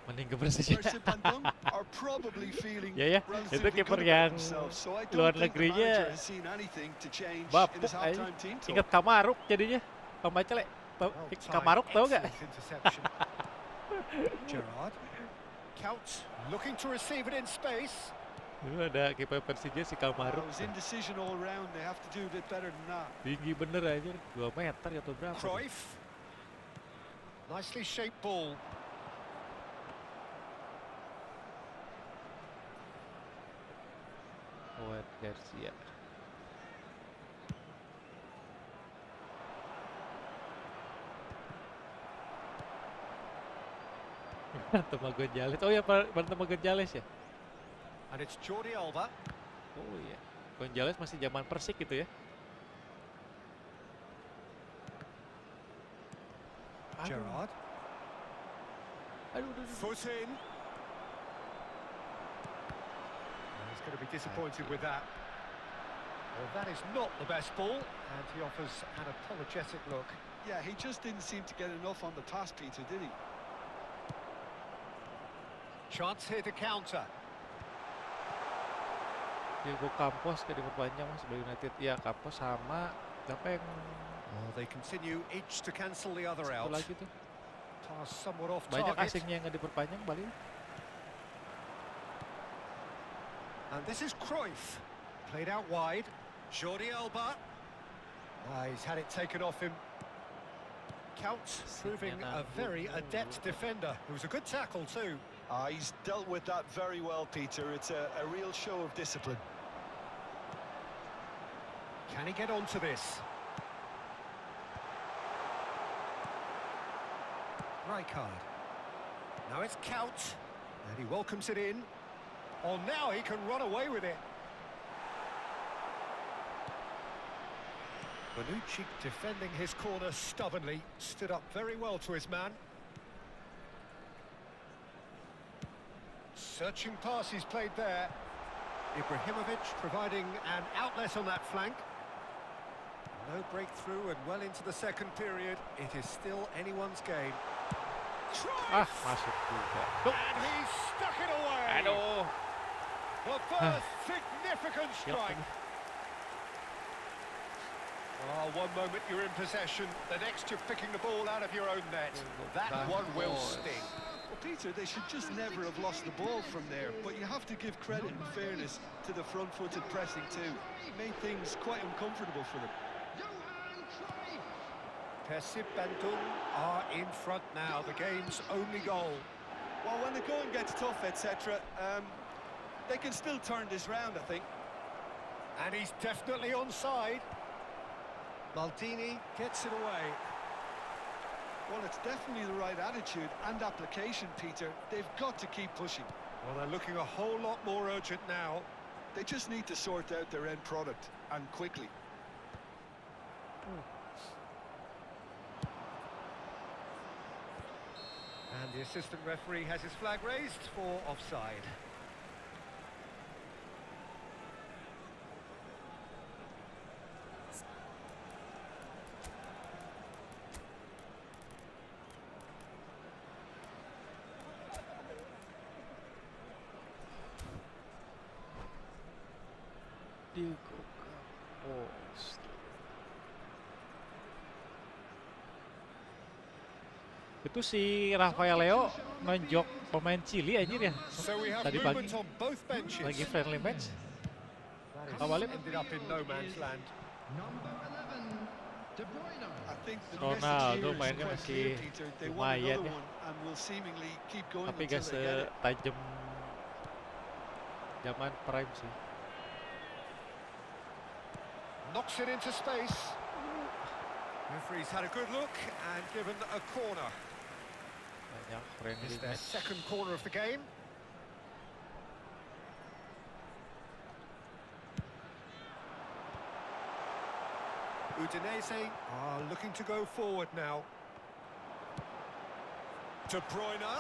mending ke Persija. Persib Bandung are probably feeling Ya, ya, itu relatively kiper good yang about themselves, so I luar don't think the negerinya manager has seen anything to change in bapuk his aja. halftime team talk. Ingat Kamaruk jadinya. Pembaca le. Tau, Well timed, Kamaruk tahu gak? excellent interception. Gerrard. Count looking to receive it in space. Dulu ada kiper Persija si Kamaruk. It was indecision all around. They have to do a bit better than that. Tinggi bener aja, 2 meter atau berapa. tuh. Cruyff. Nicely shaped ball. Buat Garcia. Berantem Gonzales. Oh ya, berantem Gonzales ya. And it's Jordi Alba. Oh iya. Gonzales masih zaman Persik gitu ya. Aduh. Gerrard. Aduh. Foot in. He's going to be disappointed with that. Well, that is not the best ball, and he offers an apologetic look. Yeah, he just didn't seem to get enough on the pass, Peter, did he? Chance here to counter. Diego Campos kayak diperpanjang mas Bali United. Ya Campos sama siapa yang Oh, they continue each to cancel the other satu out. lagi tuh. Pass somewhat off Banyak target. asingnya yang nggak diperpanjang Bali. And this is Cruyff. Played out wide. Jordi Alba. He's had it taken off him. Count proving a very adept defender. It was a good tackle too. He's dealt with that very well, Peter. It's a real show of discipline. Can he get onto this? Rijkaard. Now it's Count, and he welcomes it in. Oh, now he can run away with it. Bonucci defending his corner stubbornly, stood up very well to his man. Searching pass he's played there. Ibrahimovic providing an outlet on that flank. No breakthrough and well into the second period. It is still anyone's game. Ah, masuk juga. Duh. And he stuck it away. Aduh. The first significant strike. Oh, one moment you're in possession, the next you're picking the ball out of your own net. That one will sting. Well, Peter, they should just never have lost the ball from there, but you have to give credit and fairness to the front-footed pressing too. It made things quite uncomfortable for them. Johan Cruyff. Persib Bandung are in front now, the game's only goal. Well, when the going gets tough, etc., they can still turn this round, I think. And he's definitely onside. Maldini gets it away. Well, it's definitely the right attitude and application, Peter. They've got to keep pushing. Well, they're looking a whole lot more urgent now. They just need to sort out their end product, and quickly. And the assistant referee has his flag raised for offside. Diego Campos. Itu si Rafael Leo nonjok pemain Chili anjir ya. So we have Tadi movement pagi on both benches. lagi friendly match. That Awalnya ended up in no man's land. Number 11, De Bruyne. I think the Ronaldo message here is mainnya quite masih clear, Peter. They want lumayan another ya. one and will seemingly keep going Tapi until gak they get it. setajam zaman prime sih. Knocks it into space. Referee's had a good look and given a corner. Banyak friendly It's their match. second corner of the game. Udinese are looking to go forward now. De Bruyne.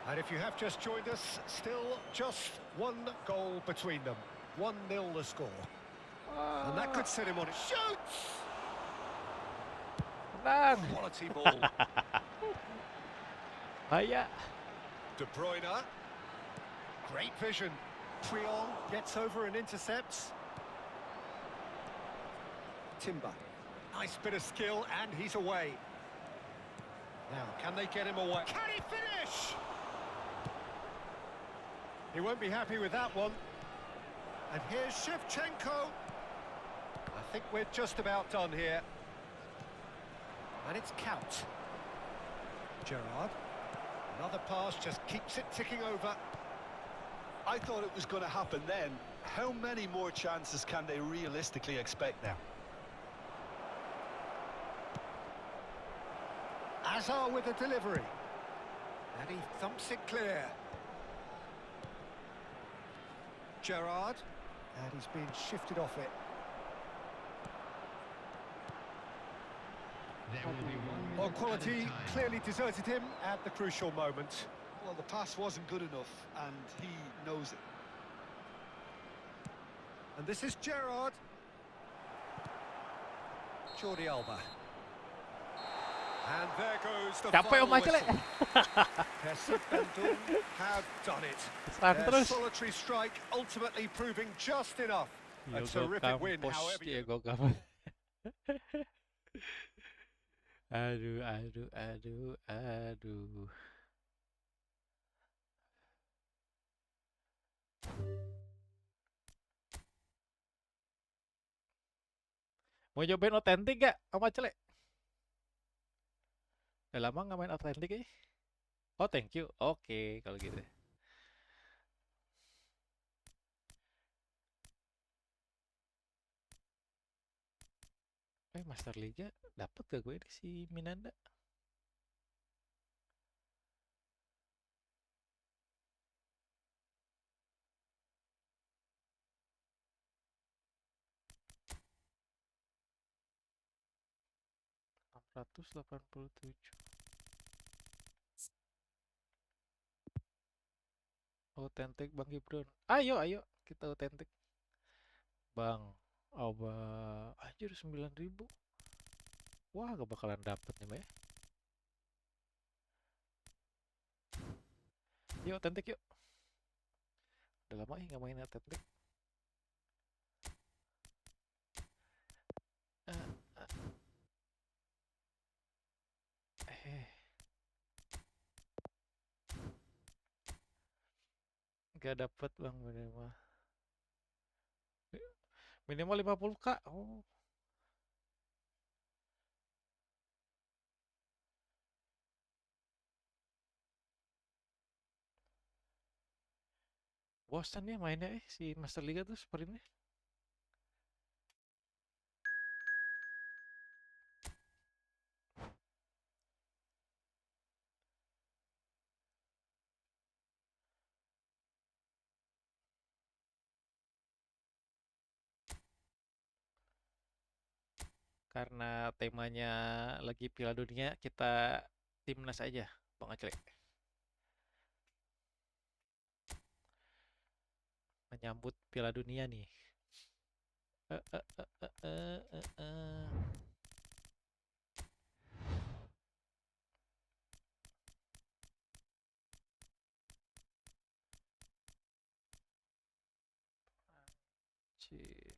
And if you have just joined us, still just one goal between them. 1-0 the score. And that could set him on it. Shoots! Menang. Quality ball. Bahaya. De Bruyne. Great vision. Puyol gets over and intercepts. Timber. Nice bit of skill, and he's away. Now, can they get him away? Can he finish? He won't be happy with that one. And here's Shevchenko. I think we're just about done here. And it's Count. Gerrard. Another pass just keeps it ticking over. I thought it was going to happen then. How many more chances can they realistically expect now? Azar with the delivery. And he thumps it clear. Gerrard. And he's been shifted off it. There will be 1 minute Well, quality added time. clearly deserted him at the crucial moment. Well, the pass wasn't good enough, and he knows it. And this is Gerrard. Jordi Alba. And there goes the Capek final Om Acele. whistle. Persib Bandung have done it. Serang Their terus. solitary strike ultimately proving just enough. A Diego terrific win, Campos, however you... Diego Campos. Aduh, aduh, aduh, aduh. Mau nyobain otentik gak sama Cele? Udah lama nggak main otentik ya? Oh, thank you. Oke, kalau gitu. Master Liga dapet gak gue di si Minanda? $687. Otentik Bang Gibran. Ayo, ayo, kita otentik. Bang, anjir 9.000. Wah, gak bakalan dapet nih, Mbak ya. Yuk, otentik yuk. Udah lama nggak main otentik. Eh, eh, gak dapet Bang minimal. Minimal 50k. Oh, bosan ya mainnya si Master Liga tuh seperti ini. Karena temanya lagi Piala Dunia, kita timnas aja, Bang Acele. Menyambut Piala Dunia nih. Eh, eh, eh, eh, eh, eh. Cie.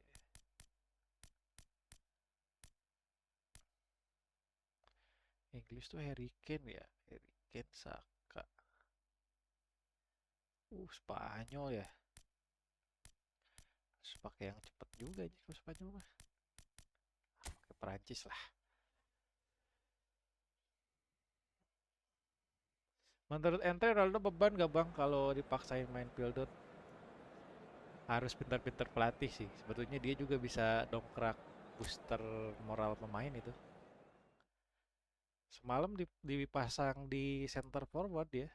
Inggris tuh Harry Kane ya, Harry Kane, Saka. Spanyol ya. Harus pakai yang cepet juga aja kalau Spanyol mah. Pakai Perancis lah. Menurut ente Ronaldo beban gak bang kalau dipaksain main Pildot? Harus pintar-pintar pelatih sih. Sebetulnya dia juga bisa dongkrak booster moral pemain itu. Semalam dipasang di center forward ya.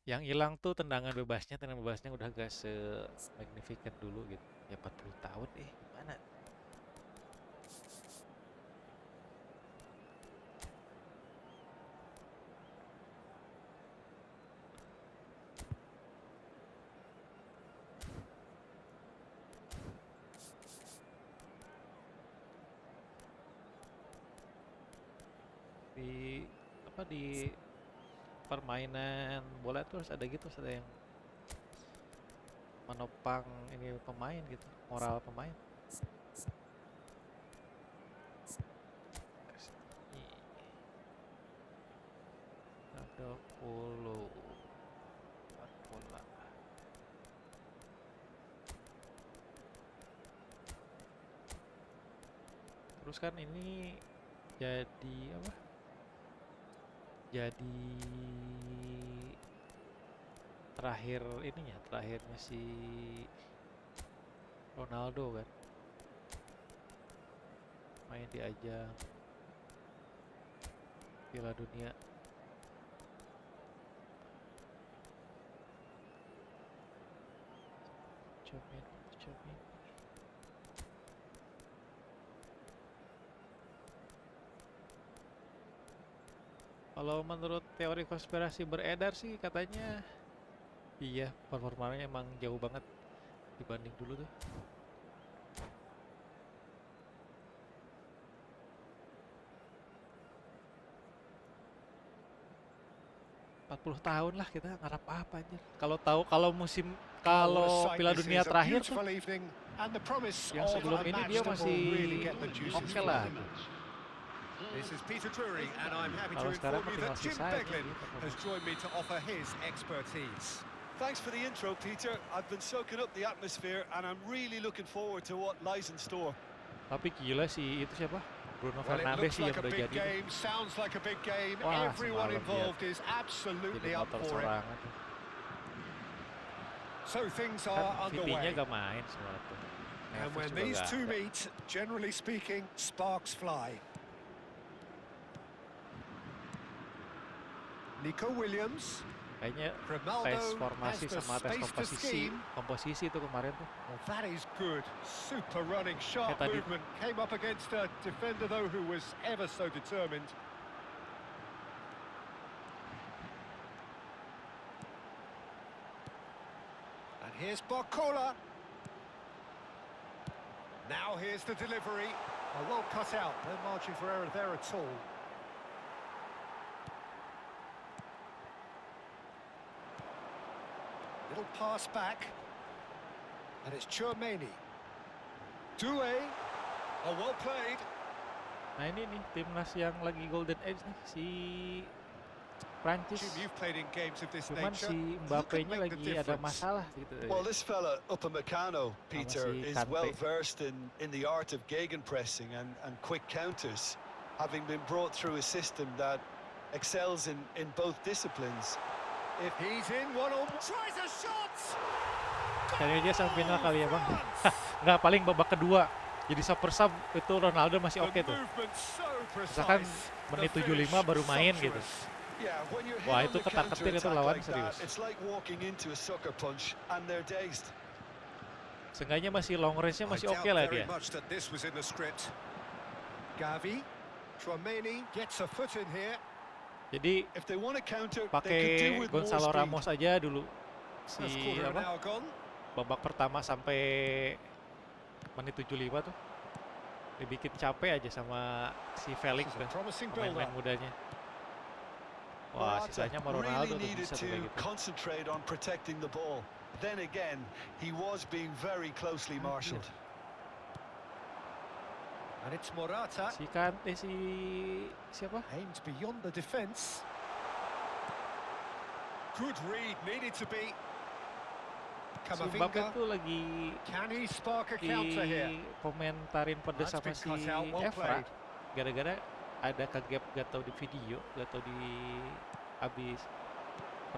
Yang hilang tuh tendangan bebasnya udah gak se-magnificent dulu gitu. Ya 40 tahun gimana? Di permainan bola tuh harus ada gitu, harus ada yang menopang ini pemain gitu, moral pemain. Ada polo bola. Terus kan ini jadi apa? Jadi terakhirnya si Ronaldo kan main di ajang Piala Dunia. Cobain. Kalau menurut teori konspirasi beredar sih katanya iya performanya emang jauh banget dibanding dulu tuh. 40 tahun lah kita ngarap apa anjir. Kalau musim Well, what a kalau sight Piala this Dunia is, a terakhir tuh beautiful evening, and the promise yang of sebelum a ini match dia that masih will really get the juices oke lah. flowing. This is Peter Drury, and I'm happy to Kalau sekarang inform you tinggal that Jim sisa aja Beglin gitu. has joined me to offer his expertise. Thanks for the intro, Peter. I've been soaking up the atmosphere, and I'm really looking forward to what lies in store. Tapi gila sih itu siapa? Bruno Well, it Fernandes looks sih yang like a udah big jadi. game, sounds like a big game. Wah, Everyone semalam involved dia is absolutely jadi up motor for it. sorangan. So things Kan are Vitinya underway. gak main semalam tuh. And Neves when juga these gak two ada. meet, generally speaking, sparks fly. Nico Williams. Kayaknya Ronaldo tes has formasi the sama tes space to scheme. komposisi itu kemarin tuh. Well, that is good. Super running, sharp tadi. movement. Came up against a defender, though, who was ever so determined. And here's Barcola. Now here's the delivery. Well cut out. No margin for error there at all. Little pass back. And it's Chouameni. Doué. Oh, well played. Nah ini nih timnas yang lagi golden age nih si Prancis. Jim, you've played in games of this Cuman nature. si Who can Mbappe-nya make the lagi ada difference? masalah gitu. Well, this fella, Upamecano, Peter, si is Kante. well versed in the art of gegenpressing and quick counters, having been brought through a system that excels in both disciplines. If he's in one-on-one, tries a shot. Kayaknya dia sampai final kali ya bang. France! Nggak, paling babak kedua. Jadi super sub itu Ronaldo masih The oke tuh. movement so Misalkan precise. menit The 75 finish baru main gitu. sumptuous. Yeah, when you're hit Wah, on itu the ketar-ketir itu counter-attack lawan like serius. that, it's like walking into a sucker punch and they're dazed. Seenggaknya masih long range-nya masih I oke doubt lah very dia. much that this was in the script. Gavi, Chouameni gets a foot in here. Jadi If they want to counter, they could do pakai with more Gonzalo speed. Ramos aja dulu. Si First quarter an apa? hour gone. Babak pertama sampai menit 75 tuh. Dibikin capek aja sama si Felix This is a kan, promising pemain-pemain build-up. mudanya. Wah, sisanya sama Ronaldo really tuh needed bisa tuh to kayak gitu. concentrate on protecting the ball. Then again, he was being very closely marshalled. And it's Morata. Si Kante, si siapa? Aimed beyond the defence. Good read, needed to be. Si Mbappe Camavinga. tuh lagi Can he spark a counter here? komentarin pedes That's sama been si cut out, well Evra. played. Gara-gara ada kegap gak tau di video, gak tau di habis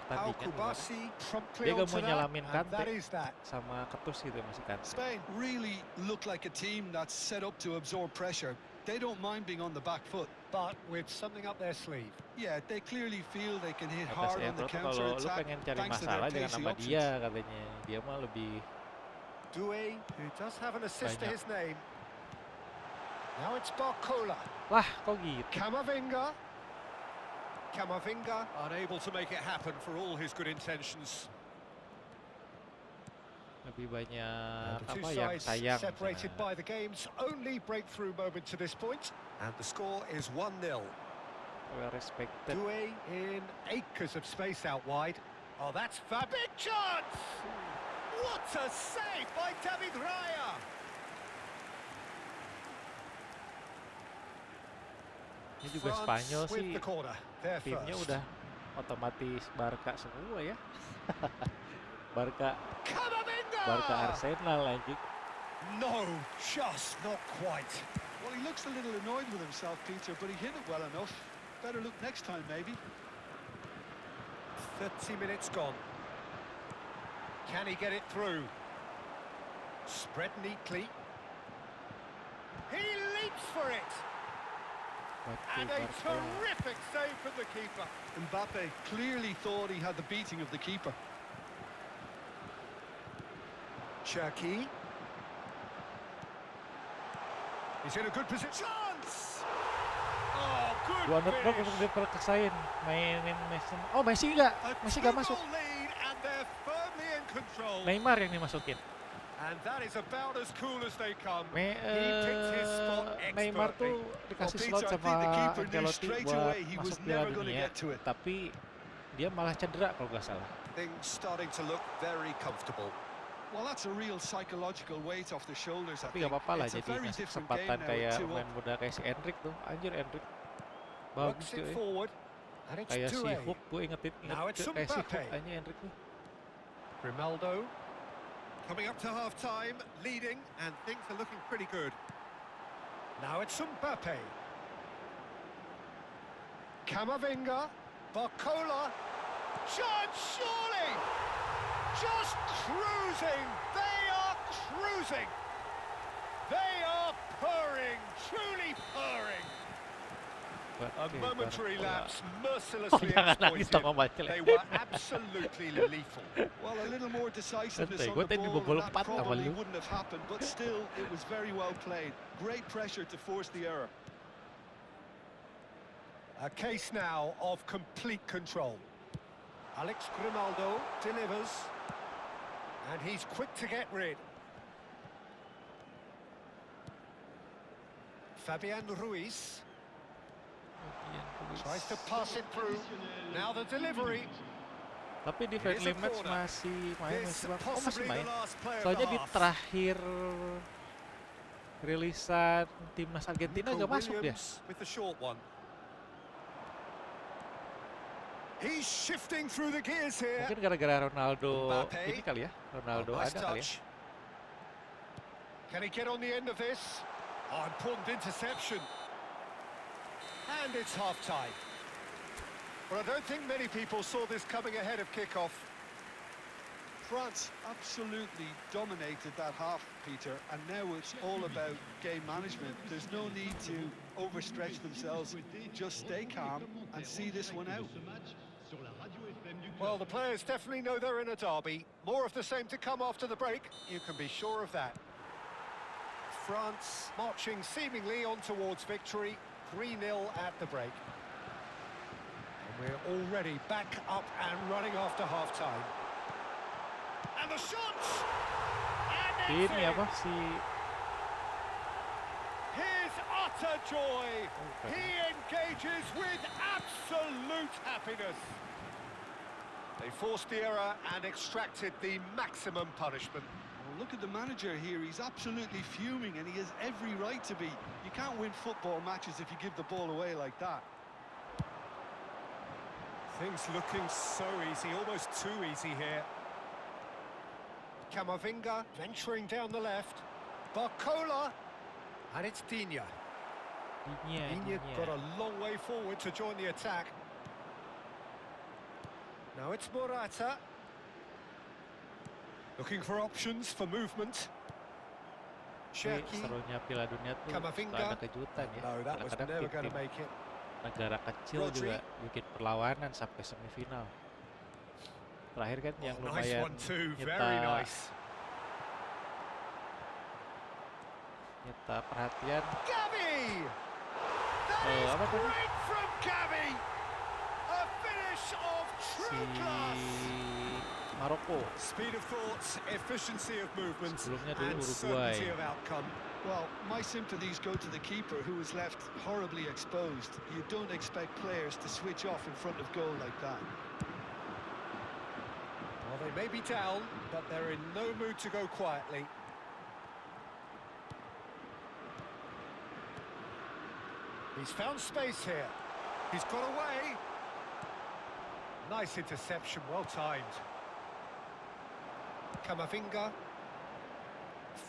Al pertandingan. Kubasi promptly Dia gak onto mau that, nyalamin and Kante. that is that. Sama ketus gitu masih Kante. Spain really look like a team that's set up to absorb pressure. They don't mind being on the back foot. But with something up their sleeve. Yeah, they clearly feel they can hit Kata hard si on the Evra tuh kalau lu counter-attack pengen cari thanks to their masalah jangan pacey sama options. dia katanya. Dia mah lebih Doué, who does have an assist to Banyak. his name. Now it's Barcola. lah kok gitu. Camavinga. Camavinga unable to make it happen for all his good intentions. Lebih banyak And the two apa yang sides sayang. separated misalnya. by the game's only breakthrough moment to this point. And the score is 1-0. Well respected. Doué in acres of space out wide. Oh, that's big chance! What a save by David Raya! Ini juga France Spanyol with sih the corner. They're timnya first. udah otomatis Barca semua ya. Barca Camavinga! Arsenal anjing. No, just not quite. Well, he looks a little annoyed with himself, Peter, but he hit it well enough. Better look next time, maybe. 30 minutes gone. Can he get it through? Spread neatly. He leaps for it! Waktu And a Barca terrific save from the keeper. Mbappe clearly thought he had the beating of the keeper. Cherki. He's in a good position. Chance! Oh, good dua underdog finish. untuk diperkesain mainin Messi. Oh Messi enggak, A Messi enggak masuk. two-goal lead and they're firmly in control. Neymar yang dimasukin. And that is about as cool as they come. He picked his spot Neymar expertly. tuh dikasih Well, slot Peter, I sama think the keeper knew Ancelotti straight buat away he was masuk Piala never gonna Dunia, get to it. tapi dia malah cedera kalau nggak salah. Things starting to look very comfortable. Well, that's a real psychological weight off the shoulders. I Tapi nggak think apa-apa lah, it's a jadi very ngasih different game kesempatan now kayak with 2 pemain up. muda kayak si Endrick tuh. Anjir Endrick bagus Works it cuy. forward. And it's Kayak si 2A. Hook, gue inget Now it's kayak si Hook Mbappe. aja Endrick tuh. Grimaldo. Coming up to half-time, leading, and things are looking pretty good. Now it's Mbappe. Camavinga. Barcola. Chance, surely! Just cruising! They are cruising! They are purring, truly purring! A momentary lapse mercilessly Jangan nangis exploited. dong, Om Acil. They were absolutely lethal. Well, a little more decisiveness Santai, on gue the tadi ball, bobol and that 4 sama probably lu. wouldn't have happened, but still, it was very well played. Great pressure to force the error. A case now of complete control. Alex Grimaldo delivers. And he's quick to get rid. Fabian Ruiz tries to pass it through. Now the delivery. Tapi di It is friendly a match corner. masih main This masih Bang. Oh masih possibly main. the last play of Soalnya the di half. terakhir rilisan timnas Argentina Nico nggak masuk dia. Williams with the short one. He's shifting through the gears here. Mungkin gara-gara Ronaldo Mbappe. ini kali ya. Ronaldo Nice ada kali ya. touch. Can he get on the end of this? Oh, important interception. And it's half-time. Well, I don't think many people saw this coming ahead of kick-off. France absolutely dominated that half, Peter, and now it's all about game management. There's no need to overstretch themselves. Just stay calm and see this one out. Well, the players definitely know they're in a derby. More of the same to come after the break. You can be sure of that. France marching seemingly on towards victory. 3-0 at the break. And we're already back up and running after half-time. And the shots! And it's Ini in! apa si His utter joy! Okay. He engages with absolute happiness. They forced the error and extracted the maximum punishment. Well, look at the manager here. He's absolutely fuming, and he has every right to be. You can't win football matches if you give the ball away like that. Things looking so easy, almost too easy here. Camavinga venturing down the left. Barcola. And it's Digne. Digne got a long way forward to join the attack. Now it's Morata. Looking for options for movement. Tapi Cherki. serunya Piala Dunia tuh Camavinga. suka ada kejutan ya. No, that was Kadang-kadang never going to tim-tim make it. negara kecil Rodri. juga bikin perlawanan sampai semifinal. Terakhir kan yang Oh, nice lumayan one too, very nice. nyita perhatian. Gavi! That is apa tadi? great from Gavi! A finish of Si true class! Maroko. Speed of thought, efficiency of movement, Sebelumnya dulu and Uruguay. certainty of outcome. Well, my sympathies go to the keeper, who was left horribly exposed. You don't expect players to switch off in front of goal like that. Well, they may be down, but they're in no mood to go quietly. He's found space here. He's got away. Nice interception, well timed. Camavinga.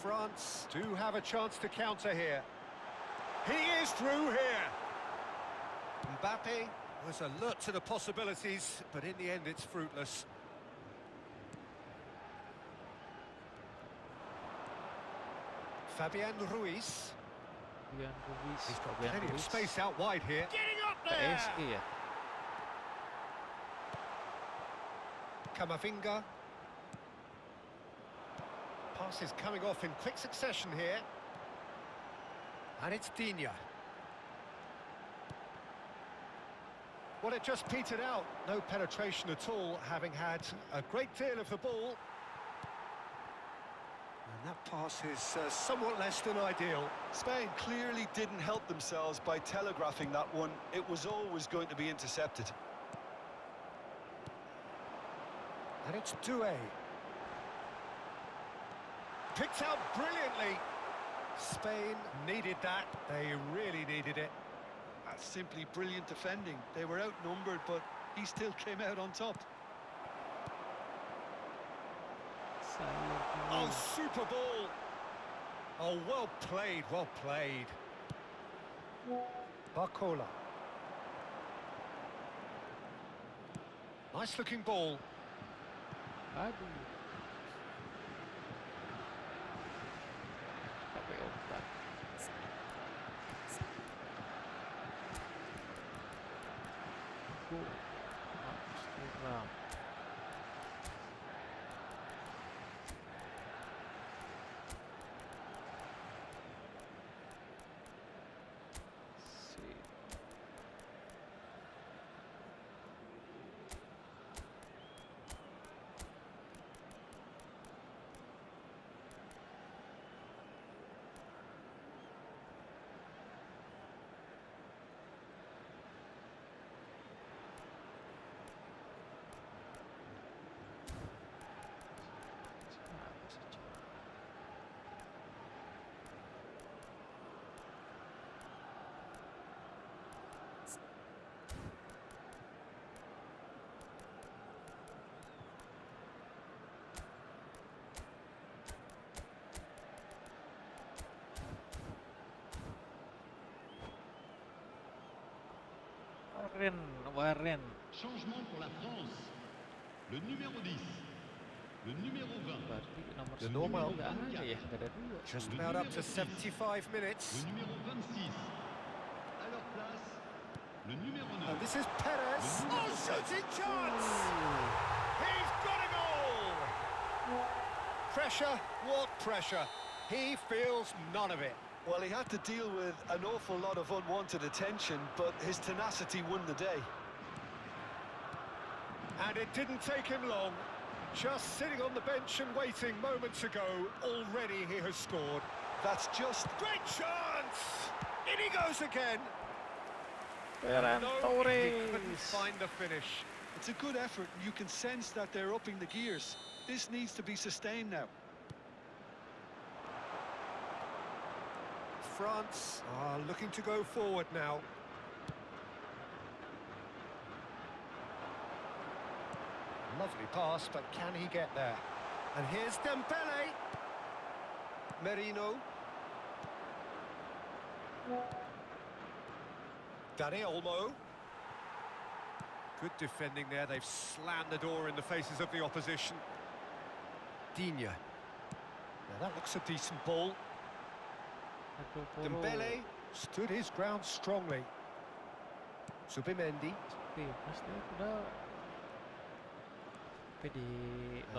France do have a chance to counter here. He is through here. Mbappe was alert to the possibilities, but in the end it's fruitless. Fabian Ruiz. Fabian Ruiz. He's got Fabian plenty of Ruiz. space out wide here. Getting up there! PSG ya. Camavinga. Passes coming off in quick succession here. And it's Digne. Well, it just petered out. No penetration at all, having had a great deal of the ball. And that pass is somewhat less than ideal. Spain clearly didn't help themselves by telegraphing that one. It was always going to be intercepted. And it's Doué. Picked out brilliantly. Spain needed that. They really needed it. That's simply brilliant defending. They were outnumbered, but he still came out on top. Oh, super ball. Oh, well played, well played. Barcola. Nice looking ball. Aduh. Sampai otak. Amsterdam. Warren. Changement pour la France. Le numéro 10. Le numéro 20. Berarti nomor The 10 normal. nggak ada ya, nggak ada dua. Just Le about up numéro to 6. 75 minutes. Le numéro 26. À leur place, le numéro 9. And this is Perez. Oh, shooting chance! He's got a goal! Pressure, what pressure? He feels none of it. Well, he had to deal with an awful lot of unwanted attention, but his tenacity won the day. And it didn't take him long. Just sitting on the bench and waiting moments ago, already he has scored. That's just... Great chance! In he goes again. Ferran No, he Torres. couldn't find the finish. It's a good effort, and you can sense that they're upping the gears. This needs to be sustained now. France are looking to go forward now. Lovely pass, but can he get there? And here's Dembele. Merino. Dani Olmo. Good defending there. They've slammed the door in the faces of the opposition. Digne. Now that looks a decent ball. Dembele stood his ground strongly. Subimendi.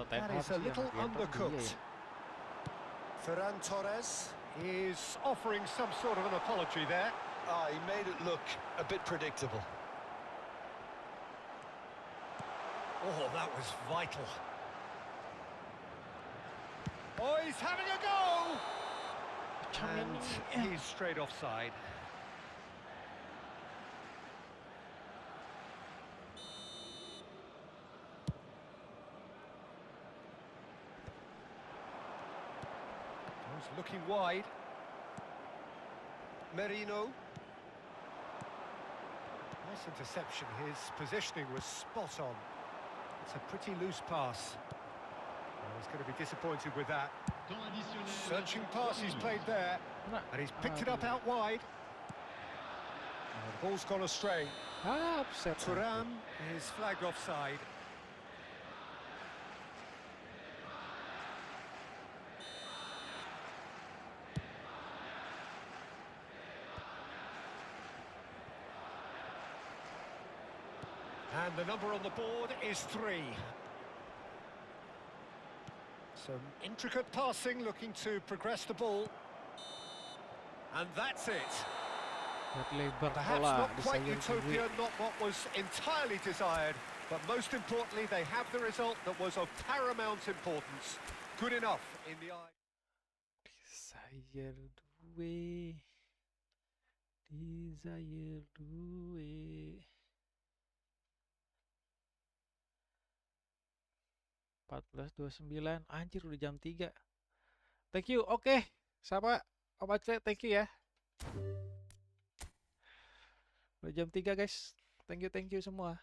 That is a little undercooked. Ferran Torres is offering some sort of an apology there. Ah, he made it look a bit predictable. Oh, that was vital. Oh, he's having a go! And he's straight offside. He's looking wide. Merino. Nice interception. His positioning was spot on. It's a pretty loose pass. Well, he's going to be disappointed with that. Searching pass he's played there. And he's picked it up out wide. And the ball's gone astray. Upset. Thuram is flagged offside. And the number on the board is 3. Some intricate passing, looking to progress the ball. And that's it. Perhaps not quite utopia, not what was entirely desired, but most importantly, they have the result that was of paramount importance. Good enough in the eye. Desire due. 14.29. Anjir udah jam 3. Thank you. Oke. Sama Om Aceh, thank you ya. Udah jam 3 guys. Thank you semua.